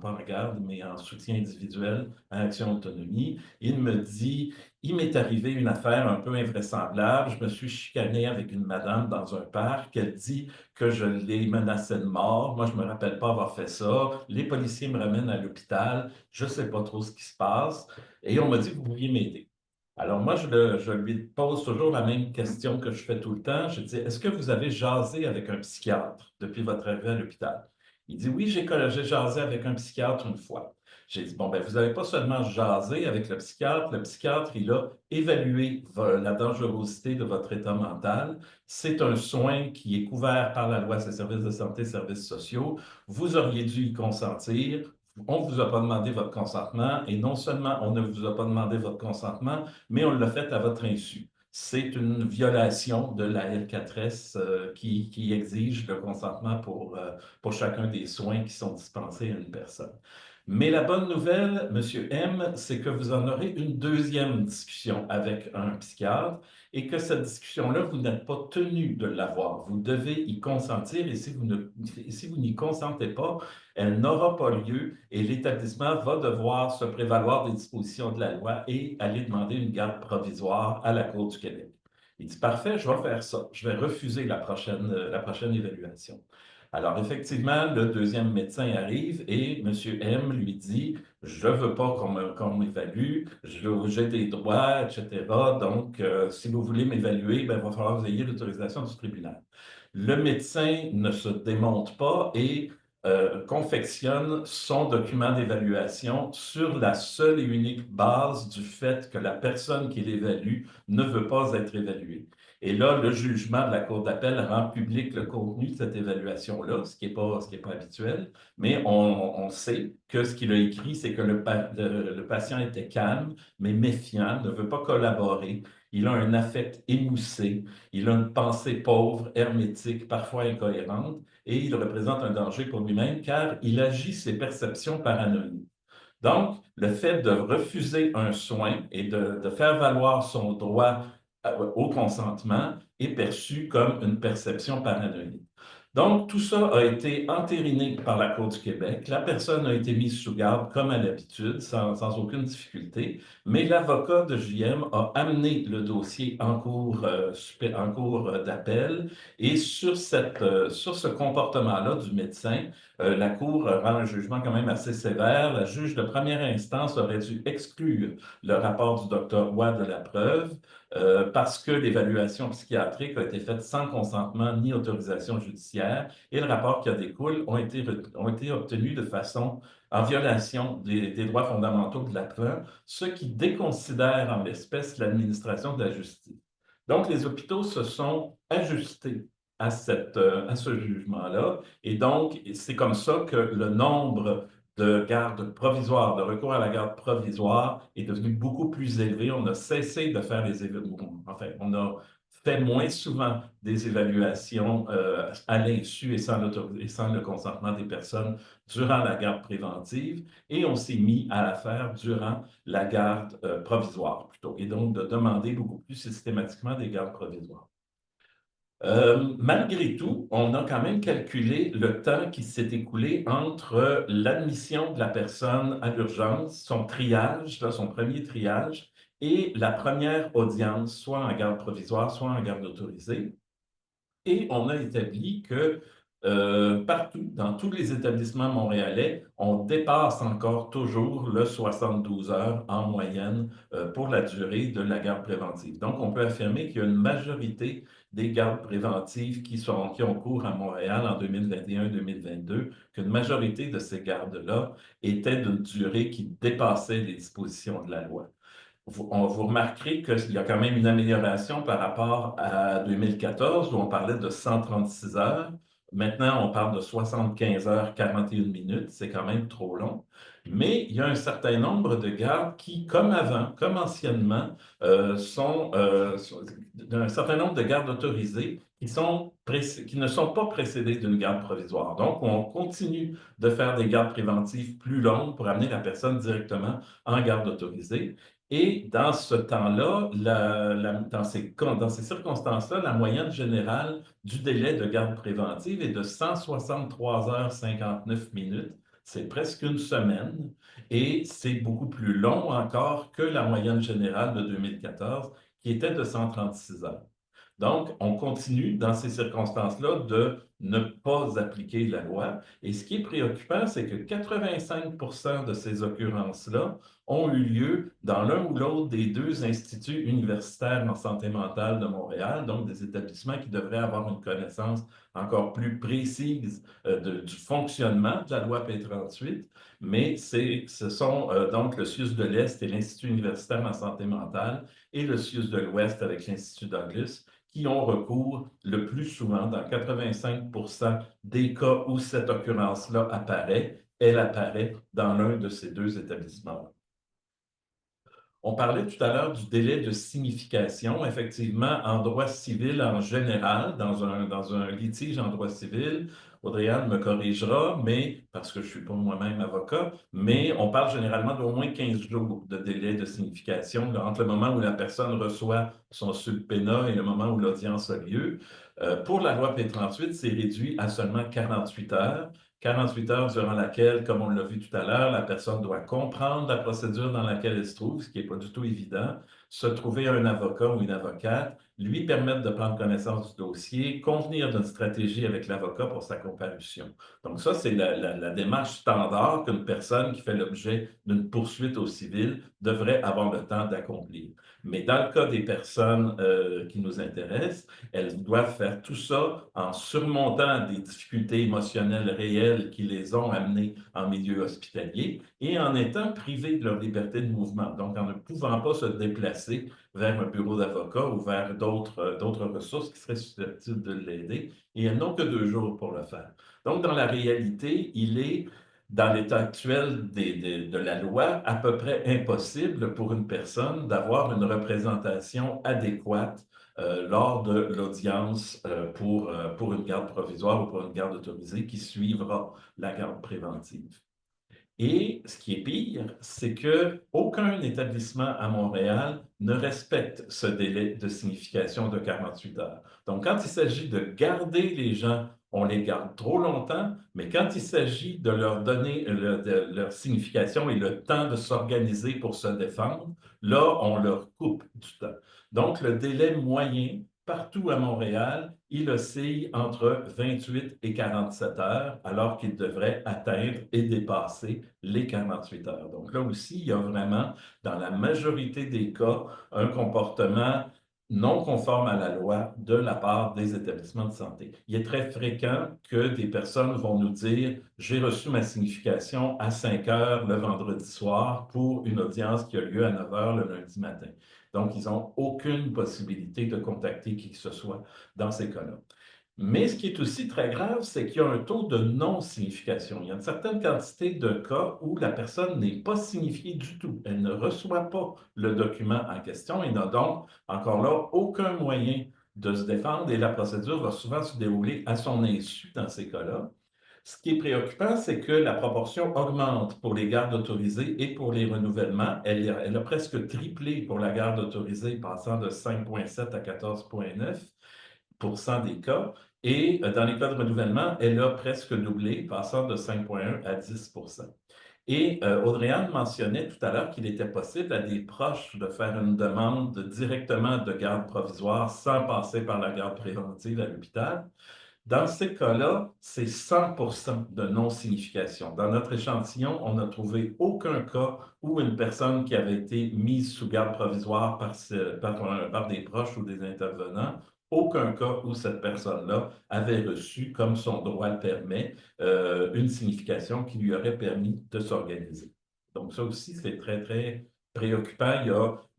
Speaker 4: pas en garde, mais en soutien individuel à Action Autonomie. Il me dit, il m'est arrivé une affaire un peu invraisemblable. Je me suis chicané avec une madame dans un parc. Elle dit que je l'ai menacé de mort. Moi, je ne me rappelle pas avoir fait ça. Les policiers me ramènent à l'hôpital. Je ne sais pas trop ce qui se passe. Et on m'a dit que vous pouviez m'aider. Alors moi, je lui pose toujours la même question que je fais tout le temps. Je dis, est-ce que vous avez jasé avec un psychiatre depuis votre arrivée à l'hôpital? Il dit, oui, j'ai jasé avec un psychiatre une fois. J'ai dit, bon, ben, vous n'avez pas seulement jasé avec le psychiatre, il a évalué la dangerosité de votre état mental. C'est un soin qui est couvert par la loi sur les services de santé et services sociaux. Vous auriez dû y consentir. On ne vous a pas demandé votre consentement et non seulement on ne vous a pas demandé votre consentement, mais on l'a fait à votre insu. C'est une violation de la L4S qui exige le consentement pour chacun des soins qui sont dispensés à une personne. Mais la bonne nouvelle, Monsieur M, c'est que vous en aurez une deuxième discussion avec un psychiatre et que cette discussion-là, vous n'êtes pas tenu de l'avoir. Vous devez y consentir et si vous n'y consentez pas, elle n'aura pas lieu et l'établissement va devoir se prévaloir des dispositions de la loi et aller demander une garde provisoire à la Cour du Québec. Il dit, parfait, je vais faire ça. Je vais refuser la prochaine évaluation. Alors, effectivement, le deuxième médecin arrive et M. M lui dit, je ne veux pas qu'on m'évalue, j'ai des droits, etc. Donc, si vous voulez m'évaluer, ben, il va falloir que vous ayez l'autorisation du tribunal. Le médecin ne se démonte pas et confectionne son document d'évaluation sur la seule et unique base du fait que la personne qui l'évalue ne veut pas être évaluée. Et là, le jugement de la Cour d'appel rend public le contenu de cette évaluation-là, ce qui n'est pas habituel, mais on sait que ce qu'il a écrit, c'est que le patient était calme, mais méfiant, ne veut pas collaborer. Il a un affect émoussé, il a une pensée pauvre, hermétique, parfois incohérente, et il représente un danger pour lui-même car il agit ses perceptions par anonyme. Donc, le fait de refuser un soin et de faire valoir son droit au consentement est perçu comme une perception par anonyme. Donc, tout ça a été entériné par la Cour du Québec. La personne a été mise sous garde comme à l'habitude, sans aucune difficulté, mais l'avocat de JM a amené le dossier en cours d'appel et sur ce comportement-là du médecin, la Cour rend un jugement quand même assez sévère. La juge de première instance aurait dû exclure le rapport du docteur Roy de la preuve parce que l'évaluation psychiatrique a été faite sans consentement ni autorisation judiciaire et le rapport qui en découle ont été obtenus de façon en violation des droits fondamentaux de l'apprend, ce qui déconsidère en l'espèce l'administration de la justice. Donc, les hôpitaux se sont ajustés à ce jugement-là. Et donc, c'est comme ça que le nombre de garde provisoire, de recours à la garde provisoire est devenu beaucoup plus élevé. On a cessé de faire les évaluations. Enfin, on a fait moins souvent des évaluations à l'insu et sans le consentement des personnes durant la garde préventive et on s'est mis à la faire durant la garde provisoire plutôt et donc de demander beaucoup plus systématiquement des gardes provisoires. Malgré tout, on a quand même calculé le temps qui s'est écoulé entre l'admission de la personne à l'urgence, son triage, là, son premier triage, et la première audience, soit en garde provisoire, soit en garde autorisée. Et on a établi que partout, dans tous les établissements montréalais, on dépasse encore toujours le 72 heures en moyenne pour la durée de la garde préventive. Donc, on peut affirmer qu'il y a une majorité des gardes préventives qui ont cours à Montréal en 2021-2022, qu'une majorité de ces gardes-là étaient d'une durée qui dépassait les dispositions de la loi. Vous remarquerez qu'il y a quand même une amélioration par rapport à 2014 où on parlait de 136 heures. Maintenant, on parle de 75 heures 41 minutes. C'est quand même trop long. Mais il y a un certain nombre de gardes qui, comme avant, comme anciennement, un certain nombre de gardes autorisés qui ne sont pas précédés d'une garde provisoire. Donc, on continue de faire des gardes préventives plus longues pour amener la personne directement en garde autorisée. Et dans ce temps-là, dans ces circonstances-là, la moyenne générale du délai de garde préventive est de 163 heures 59 minutes. C'est presque une semaine et c'est beaucoup plus long encore que la moyenne générale de 2014 qui était de 136 heures. Donc, on continue dans ces circonstances-là de ne pas appliquer la loi. Et ce qui est préoccupant, c'est que 85% de ces occurrences-là ont eu lieu dans l'un ou l'autre des deux instituts universitaires en santé mentale de Montréal, donc des établissements qui devraient avoir une connaissance encore plus précise du fonctionnement de la loi P38, mais ce sont donc le CIUS de l'Est et l'Institut universitaire en santé mentale et le CIUS de l'Ouest avec l'Institut Douglas qui ont recours le plus souvent, dans 85% des cas où cette occurrence-là apparaît, elle apparaît dans l'un de ces deux établissements-là. On parlait tout à l'heure du délai de signification. Effectivement, en droit civil en général, dans un litige en droit civil, Audrey-Anne me corrigera, mais parce que je ne suis pas moi-même avocat, mais on parle généralement d'au moins 15 jours de délai de signification là, entre le moment où la personne reçoit son subpénat et le moment où l'audience a lieu. Pour la loi P38, c'est réduit à seulement 48 heures. 48 heures durant laquelle, comme on l'a vu tout à l'heure, la personne doit comprendre la procédure dans laquelle elle se trouve, ce qui n'est pas du tout évident, se trouver un avocat ou une avocate, lui permettre de prendre connaissance du dossier, convenir d'une stratégie avec l'avocat pour sa comparution. Donc ça, c'est la démarche standard qu'une personne qui fait l'objet d'une poursuite au civil devrait avoir le temps d'accomplir. Mais dans le cas des personnes qui nous intéressent, elles doivent faire tout ça en surmontant des difficultés émotionnelles réelles qui les ont amenées en milieu hospitalier et en étant privées de leur liberté de mouvement, donc en ne pouvant pas se déplacer vers un bureau d'avocat ou vers d'autres ressources qui seraient susceptibles de l'aider, et elles n'ont que 2 jours pour le faire. Donc, dans la réalité, il est dans l'état actuel de la loi, à peu près impossible pour une personne d'avoir une représentation adéquate lors de l'audience pour une garde provisoire ou pour une garde autorisée qui suivra la garde préventive. Et ce qui est pire, c'est qu'aucun établissement à Montréal ne respecte ce délai de signification de 48 heures. Donc, quand il s'agit de garder les gens, on les garde trop longtemps, mais quand il s'agit de leur donner leur signification et le temps de s'organiser pour se défendre, là, on leur coupe du temps. Donc, le délai moyen partout à Montréal, il oscille entre 28 et 47 heures, alors qu'il devrait atteindre et dépasser les 48 heures. Donc là aussi, il y a vraiment, dans la majorité des cas, un comportement non conforme à la loi de la part des établissements de santé. Il est très fréquent que des personnes vont nous dire « J'ai reçu ma signification à 5 heures le vendredi soir pour une audience qui a lieu à 9 heures le lundi matin. » Donc, ils n'ont aucune possibilité de contacter qui que ce soit dans ces cas-là. Mais ce qui est aussi très grave, c'est qu'il y a un taux de non-signification. Il y a une certaine quantité de cas où la personne n'est pas signifiée du tout. Elle ne reçoit pas le document en question et n'a donc, encore là, aucun moyen de se défendre et la procédure va souvent se dérouler à son insu dans ces cas-là. Ce qui est préoccupant, c'est que la proportion augmente pour les gardes autorisées et pour les renouvellements. Elle a presque triplé pour la garde autorisée, passant de 5,7 à 14,9. des cas. Et dans les cas de renouvellement, elle a presque doublé, passant de 5,1 à 10 Et Audrey-Anne mentionnait tout à l'heure qu'il était possible à des proches de faire une demande directement de garde provisoire sans passer par la garde préventive à l'hôpital. Dans ces cas-là, c'est 100% de non-signification. Dans notre échantillon, on n'a trouvé aucun cas où une personne qui avait été mise sous garde provisoire par des proches ou des intervenants, aucun cas où cette personne-là avait reçu, comme son droit le permet, une signification qui lui aurait permis de s'organiser. Donc ça aussi, c'est très, très préoccupant.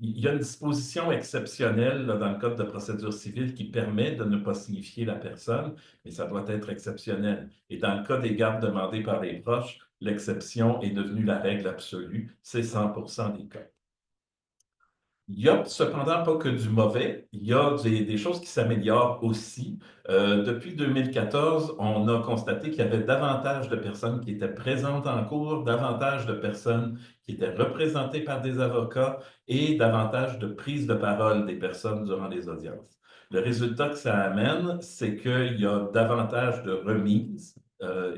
Speaker 4: Il y a une disposition exceptionnelle là, dans le Code de procédure civile qui permet de ne pas signifier la personne, mais ça doit être exceptionnel. Et dans le cas des gardes demandées par les proches, l'exception est devenue la règle absolue, c'est 100% des cas. Il n'y a cependant pas que du mauvais, il y a des choses qui s'améliorent aussi. Depuis 2014, on a constaté qu'il y avait davantage de personnes qui étaient présentes en cours, davantage de personnes qui étaient représentées par des avocats et davantage de prise de parole des personnes durant les audiences. Le résultat que ça amène, c'est qu'il y a davantage de remises,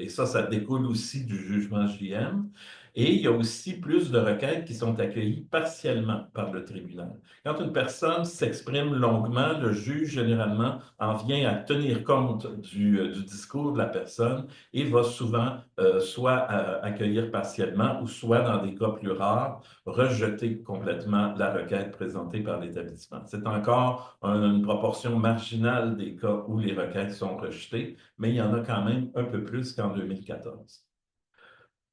Speaker 4: et ça découle aussi du jugement JM. Et il y a aussi plus de requêtes qui sont accueillies partiellement par le tribunal. Quand une personne s'exprime longuement, le juge, généralement, en vient à tenir compte du discours de la personne et va souvent soit accueillir partiellement ou soit, dans des cas plus rares, rejeter complètement la requête présentée par l'établissement. C'est encore une proportion marginale des cas où les requêtes sont rejetées, mais il y en a quand même un peu plus qu'en 2014.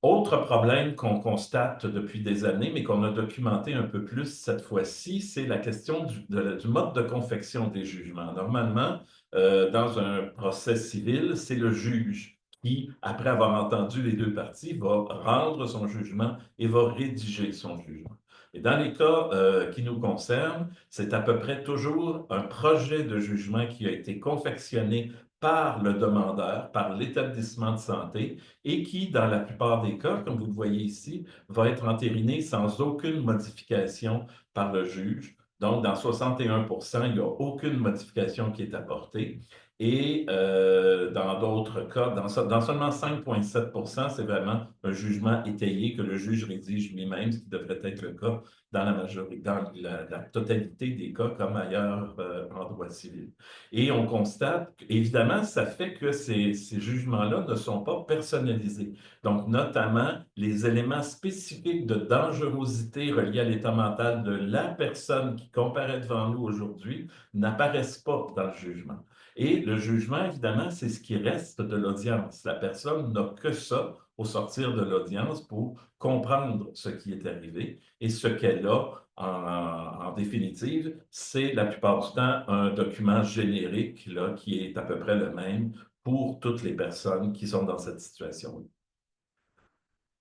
Speaker 4: Autre problème qu'on constate depuis des années, mais qu'on a documenté un peu plus cette fois-ci, c'est la question du mode de confection des jugements. Normalement, dans un procès civil, c'est le juge qui, après avoir entendu les deux parties, va rendre son jugement et va rédiger son jugement. Et dans les cas qui nous concernent, c'est à peu près toujours un projet de jugement qui a été confectionné par le demandeur, par l'établissement de santé, et qui, dans la plupart des cas, comme vous le voyez ici, va être entériné sans aucune modification par le juge. Donc, dans 61%, il n'y a aucune modification qui est apportée. Et dans d'autres cas, dans seulement 5,7%, c'est vraiment un jugement étayé que le juge rédige lui-même, ce qui devrait être le cas dans la totalité des cas, comme ailleurs en droit civil. Et on constate, évidemment, ça fait que ces jugements-là ne sont pas personnalisés. Donc, notamment, les éléments spécifiques de dangerosité reliés à l'état mental de la personne qui comparaît devant nous aujourd'hui n'apparaissent pas dans le jugement. Et le jugement, évidemment, c'est ce qui reste de l'audience. La personne n'a que ça au sortir de l'audience pour comprendre ce qui est arrivé et ce qu'elle a en définitive, c'est la plupart du temps un document générique là, qui est à peu près le même pour toutes les personnes qui sont dans cette situation.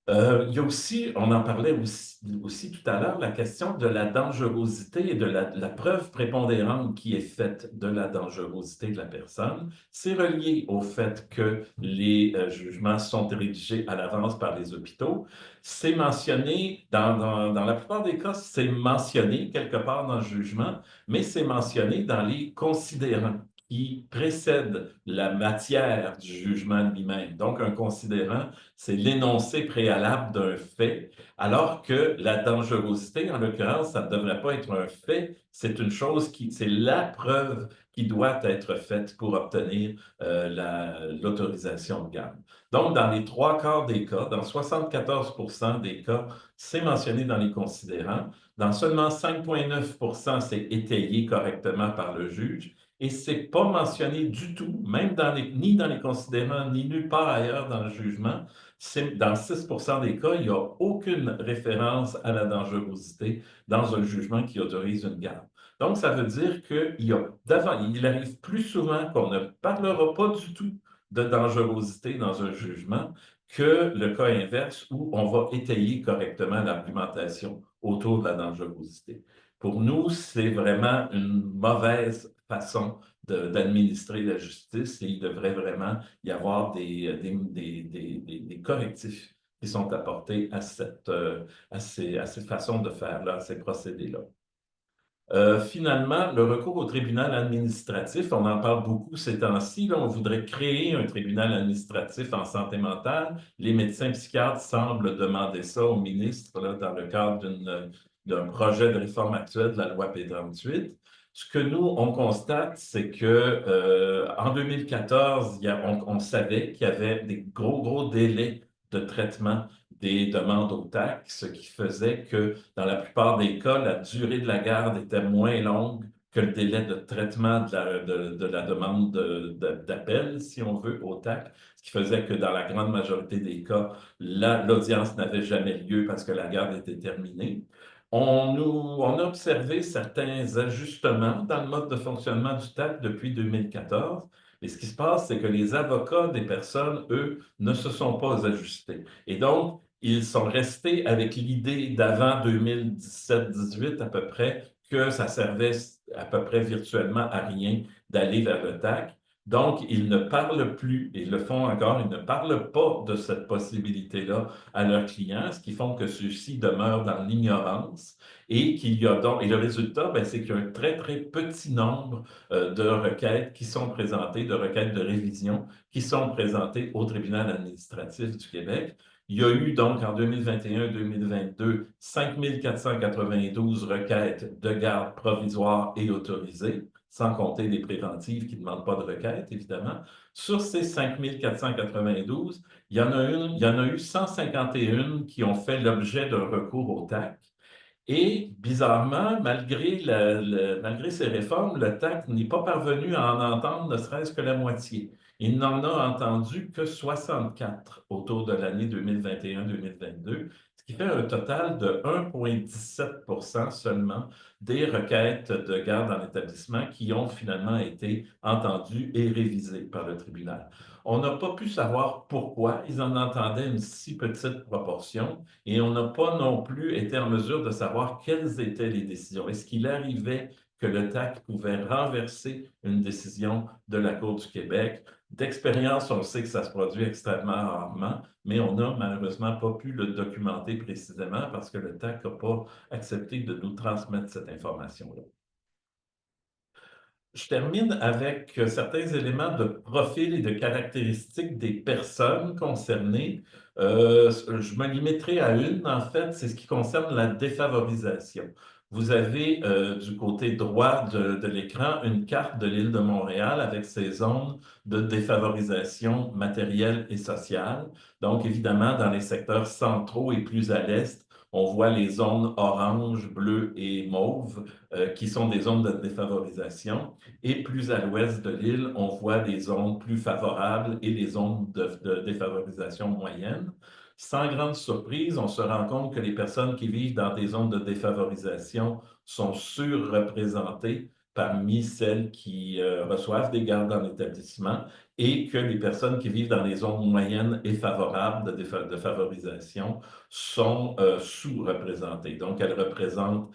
Speaker 4: Il y a aussi, on en parlait aussi tout à l'heure, la question de la dangerosité et de la preuve prépondérante qui est faite de la dangerosité de la personne. C'est relié au fait que les jugements sont rédigés à l'avance par les hôpitaux. C'est mentionné, dans la plupart des cas, c'est mentionné quelque part dans le jugement, mais c'est mentionné dans les considérants qui précèdent la matière du jugement lui-même. Donc, un considérant, c'est l'énoncé préalable d'un fait, alors que la dangerosité, en l'occurrence, ça ne devrait pas être un fait, c'est une chose c'est la preuve qui doit être faite pour obtenir l'autorisation de garde. Donc, dans les 3/4 des cas, dans 74% des cas, c'est mentionné dans les considérants. Dans seulement 5,9%, c'est étayé correctement par le juge. Et ce n'est pas mentionné du tout, même ni dans les considérants, ni nulle part ailleurs dans le jugement. Dans 6% des cas, il n'y a aucune référence à la dangerosité dans un jugement qui autorise une garde. Donc, ça veut dire qu'il arrive plus souvent qu'on ne parlera pas du tout de dangerosité dans un jugement que le cas inverse où on va étayer correctement l'argumentation autour de la dangerosité. Pour nous, c'est vraiment une mauvaise façon d'administrer la justice et il devrait vraiment y avoir des correctifs qui sont apportés à ces façons de faire-là, à ces procédés-là. Finalement, le recours au tribunal administratif, on en parle beaucoup ces temps-ci, là, on voudrait créer un tribunal administratif en santé mentale. Les médecins psychiatres semblent demander ça au ministre là, dans le cadre d'un projet de réforme actuelle de la loi P38. Ce que nous, on constate, c'est que en 2014, on savait qu'il y avait des gros délais de traitement des demandes au TAC, ce qui faisait que, dans la plupart des cas, la durée de la garde était moins longue que le délai de traitement de la demande d'appel, si on veut, au TAC, ce qui faisait que, dans la grande majorité des cas, l'audience n'avait jamais lieu parce que la garde était terminée. On a observé certains ajustements dans le mode de fonctionnement du TAC depuis 2014. Et ce qui se passe, c'est que les avocats des personnes, eux, ne se sont pas ajustés. Et donc, ils sont restés avec l'idée d'avant 2017-18 à peu près que ça servait à peu près virtuellement à rien d'aller vers le TAC. Donc, ils ne parlent plus, et le font encore, ils ne parlent pas de cette possibilité-là à leurs clients, ce qui font que ceux-ci demeurent dans l'ignorance et qu'il y a donc, et le résultat, ben, c'est qu'il y a un très petit nombre de requêtes qui sont présentées, de requêtes de révision qui sont présentées au tribunal administratif du Québec. Il y a eu donc en 2021-2022 5 492 requêtes de garde provisoire et autorisées, sans compter les préventives qui ne demandent pas de requête, évidemment. Sur ces 5 492, il y en a eu 151 qui ont fait l'objet d'un recours au TAC. Et bizarrement, malgré ces réformes, le TAC n'est pas parvenu à en entendre ne serait-ce que la moitié. Il n'en a entendu que 64 autour de l'année 2021-2022, ce qui fait un total de 1,17 % seulement des requêtes de garde en établissement qui ont finalement été entendues et révisées par le tribunal. On n'a pas pu savoir pourquoi ils en entendaient une si petite proportion et on n'a pas non plus été en mesure de savoir quelles étaient les décisions. Est-ce qu'il arrivait que le TAC pouvait renverser une décision de la Cour du Québec? D'expérience, on sait que ça se produit extrêmement rarement, mais on n'a malheureusement pas pu le documenter précisément parce que le TAC n'a pas accepté de nous transmettre cette information-là. Je termine avec certains éléments de profil et de caractéristiques des personnes concernées. Je me limiterai à une, en fait, c'est ce qui concerne la défavorisation. Vous avez du côté droit de l'écran une carte de l'île de Montréal avec ses zones de défavorisation matérielle et sociale. Donc, évidemment, dans les secteurs centraux et plus à l'est, on voit les zones orange, bleu et mauve qui sont des zones de défavorisation. Et plus à l'ouest de l'île, on voit des zones plus favorables et des zones de défavorisation moyenne. Sans grande surprise, on se rend compte que les personnes qui vivent dans des zones de défavorisation sont surreprésentées parmi celles qui reçoivent des gardes en établissement et que les personnes qui vivent dans les zones moyennes et favorables de favorisation sont sous-représentées. Donc, elles représentent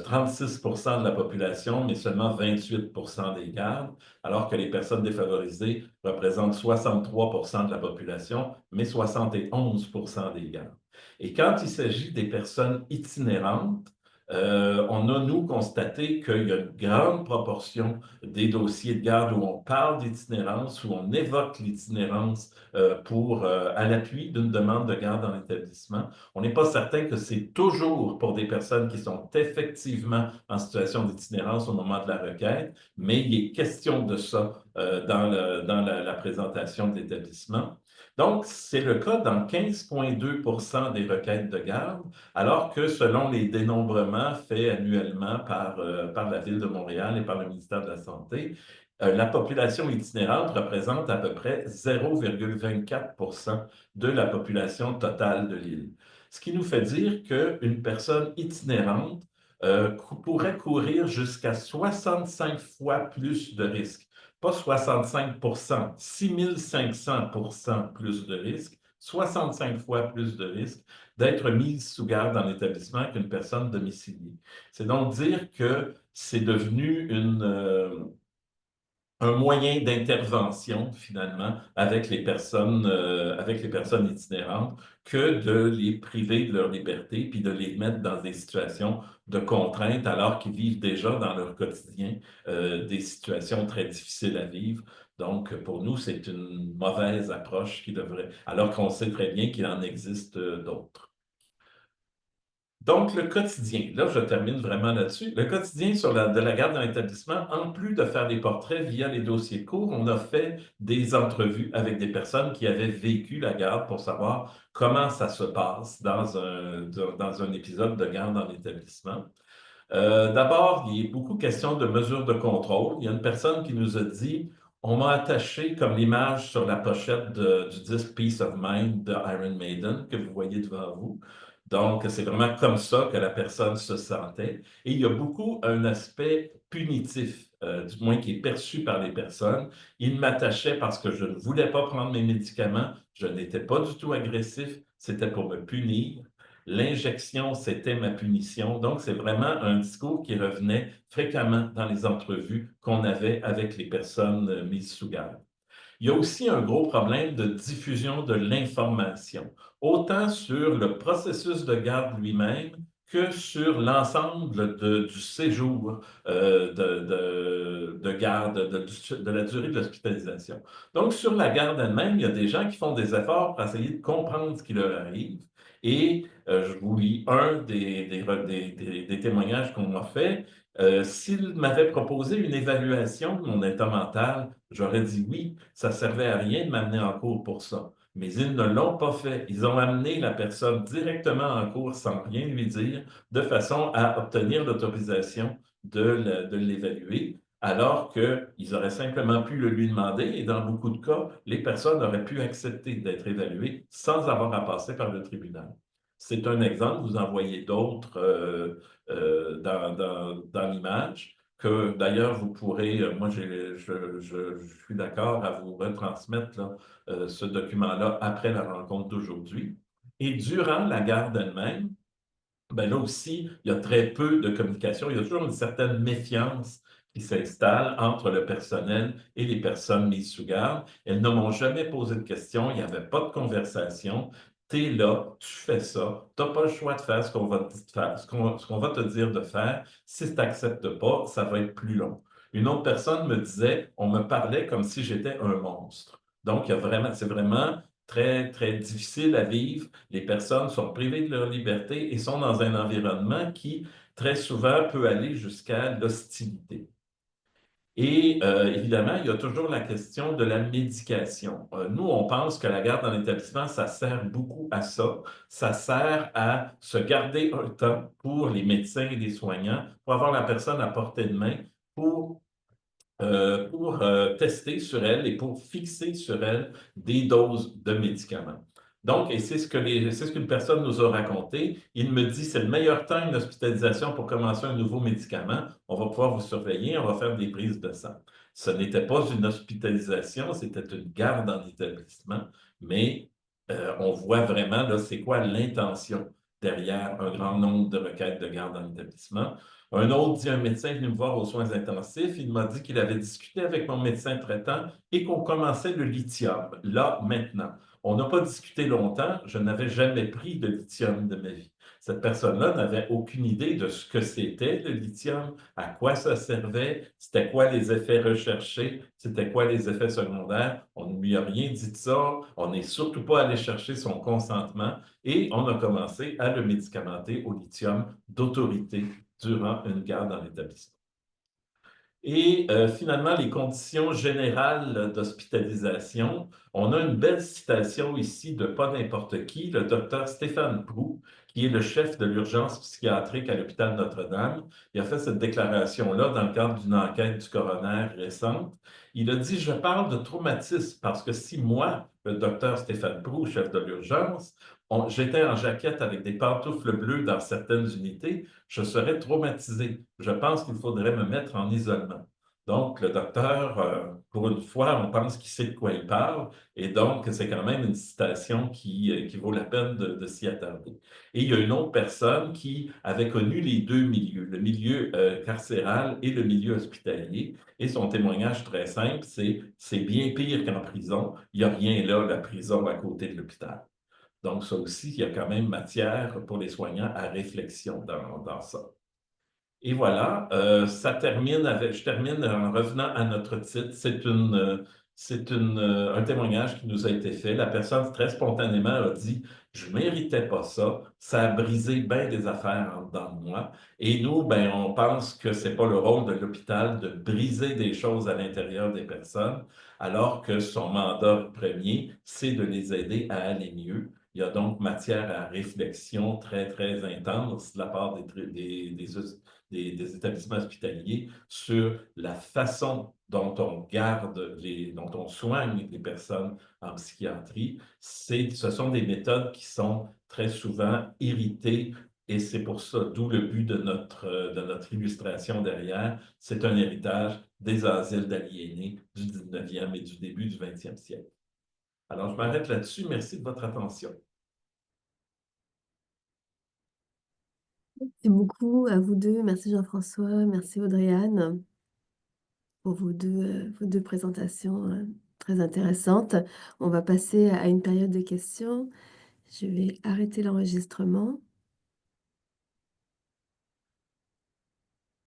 Speaker 4: 36 % de la population, mais seulement 28 % des gardes, alors que les personnes défavorisées représentent 63 % de la population, mais 71 % des gardes. Et quand il s'agit des personnes itinérantes, on a, nous, constaté qu'il y a une grande proportion des dossiers de garde où on parle d'itinérance, où on évoque l'itinérance à l'appui d'une demande de garde en établissement. On n'est pas certain que c'est toujours pour des personnes qui sont effectivement en situation d'itinérance au moment de la requête, mais il est question de ça dans la présentation de l'établissement. Donc, c'est le cas dans 15,2 % des requêtes de garde, alors que selon les dénombrements faits annuellement par la Ville de Montréal et par le ministère de la Santé, la population itinérante représente à peu près 0,24 % de la population totale de l'île. Ce qui nous fait dire qu'une personne itinérante pourrait courir jusqu'à 65 fois plus de risques. Pas 65 %, 6500 % plus de risques, 65 fois plus de risques d'être mise sous garde dans l'établissement qu'une personne domiciliée. C'est donc dire que c'est devenu un moyen d'intervention, finalement, avec avec les personnes itinérantes, que de les priver de leur liberté, puis de les mettre dans des situations de contrainte, alors qu'ils vivent déjà dans leur quotidien des situations très difficiles à vivre. Donc, pour nous, c'est une mauvaise approche qui devrait, alors qu'on sait très bien qu'il en existe d'autres. Donc, le quotidien, là, je termine vraiment là-dessus. Le quotidien de la garde dans l'établissement, en plus de faire des portraits via les dossiers de cours, on a fait des entrevues avec des personnes qui avaient vécu la garde pour savoir comment ça se passe dans un épisode de garde dans l'établissement. D'abord, il y a beaucoup question de mesures de contrôle. Il y a une personne qui nous a dit, on m'a attaché comme l'image sur la pochette du disque Peace of Mind de Iron Maiden que vous voyez devant vous. Donc, c'est vraiment comme ça que la personne se sentait. Et il y a beaucoup un aspect punitif, du moins qui est perçu par les personnes. Il m'attachait parce que je ne voulais pas prendre mes médicaments, je n'étais pas du tout agressif, c'était pour me punir. L'injection, c'était ma punition. Donc, c'est vraiment un discours qui revenait fréquemment dans les entrevues qu'on avait avec les personnes mises sous garde. Il y a aussi un gros problème de diffusion de l'information, autant sur le processus de garde lui-même que sur l'ensemble du séjour de garde, de la durée de l'hospitalisation. Donc, sur la garde elle-même, il y a des gens qui font des efforts pour essayer de comprendre ce qui leur arrive. Et je vous lis un des témoignages qu'on m'a fait. S'il m'avait proposé une évaluation de mon état mental, j'aurais dit oui, ça ne servait à rien de m'amener en cours pour ça. Mais ils ne l'ont pas fait. Ils ont amené la personne directement en cours sans rien lui dire, de façon à obtenir l'autorisation de l'évaluer, alors qu'ils auraient simplement pu le lui demander et dans beaucoup de cas, les personnes auraient pu accepter d'être évaluées sans avoir à passer par le tribunal. C'est un exemple, vous en voyez d'autres dans l'image, que d'ailleurs vous pourrez, moi je suis d'accord à vous retransmettre là, ce document-là après la rencontre d'aujourd'hui. Et durant la garde elle-même, ben là aussi, il y a très peu de communication. Il y a toujours une certaine méfiance qui s'installe entre le personnel et les personnes mises sous garde. Elles ne m'ont jamais posé de questions, il n'y avait pas de conversation. Tu es là, tu fais ça, tu n'as pas le choix de faire ce qu'on va te faire, ce qu'on va te dire de faire. Si tu n'acceptes pas, ça va être plus long. Une autre personne me disait, on me parlait comme si j'étais un monstre. Donc, c'est vraiment très, très difficile à vivre. Les personnes sont privées de leur liberté et sont dans un environnement qui, très souvent, peut aller jusqu'à l'hostilité. Et évidemment, il y a toujours la question de la médication. Nous, on pense que la garde dans l'établissement, ça sert beaucoup à ça. Ça sert à se garder un temps pour les médecins et les soignants, pour avoir la personne à portée de main, pour tester sur elle et pour fixer sur elle des doses de médicaments. Donc, et c'est ce qu'une personne nous a raconté. Il me dit, c'est le meilleur temps une hospitalisation pour commencer un nouveau médicament. On va pouvoir vous surveiller, on va faire des prises de sang. Ce n'était pas une hospitalisation, c'était une garde en établissement, mais on voit vraiment là, c'est quoi l'intention derrière un grand nombre de requêtes de garde en établissement. Un autre dit, un médecin est venu me voir aux soins intensifs. Il m'a dit qu'il avait discuté avec mon médecin traitant et qu'on commençait le lithium, là, maintenant. On n'a pas discuté longtemps. Je n'avais jamais pris de lithium de ma vie. Cette personne-là n'avait aucune idée de ce que c'était le lithium, à quoi ça servait, c'était quoi les effets recherchés, c'était quoi les effets secondaires. On ne lui a rien dit de ça. On n'est surtout pas allé chercher son consentement et on a commencé à le médicamenter au lithium d'autorité durant une garde dans l'établissement. Et finalement, les conditions générales d'hospitalisation. On a une belle citation ici de pas n'importe qui, le docteur Stéphane Proulx, qui est le chef de l'urgence psychiatrique à l'hôpital Notre-Dame. Il a fait cette déclaration-là dans le cadre d'une enquête du coroner récente. Il a dit, je parle de traumatisme parce que si moi, le docteur Stéphane Proulx, chef de l'urgence, j'étais en jaquette avec des pantoufles bleues dans certaines unités, je serais traumatisé. Je pense qu'il faudrait me mettre en isolement. Donc, le docteur, pour une fois, on pense qu'il sait de quoi il parle, et donc c'est quand même une citation qui vaut la peine de s'y attarder. Et il y a une autre personne qui avait connu les deux milieux, le milieu carcéral et le milieu hospitalier, et son témoignage très simple, c'est bien pire qu'en prison, il n'y a rien là, la prison à côté de l'hôpital. Donc, ça aussi, il y a quand même matière pour les soignants à réflexion dans ça. Et voilà, je termine en revenant à notre titre. Un témoignage qui nous a été fait. La personne très spontanément a dit, je ne méritais pas ça. Ça a brisé bien des affaires en dedans de moi. Et nous, ben, on pense que c'est pas le rôle de l'hôpital de briser des choses à l'intérieur des personnes, alors que son mandat premier, c'est de les aider à aller mieux. Il y a donc matière à réflexion très, très intense de la part des établissements hospitaliers sur la façon dont on dont on soigne les personnes en psychiatrie. Ce sont des méthodes qui sont très souvent irritées et c'est pour ça, d'où le but de notre illustration derrière. C'est un héritage des asiles d'aliénés du 19e et du début du 20e siècle. Alors, je m'arrête là-dessus. Merci de votre attention.
Speaker 1: Merci beaucoup à vous deux. Merci Jean-François, merci Audrey-Anne pour vos deux présentations très intéressantes. On va passer à une période de questions. Je vais arrêter l'enregistrement.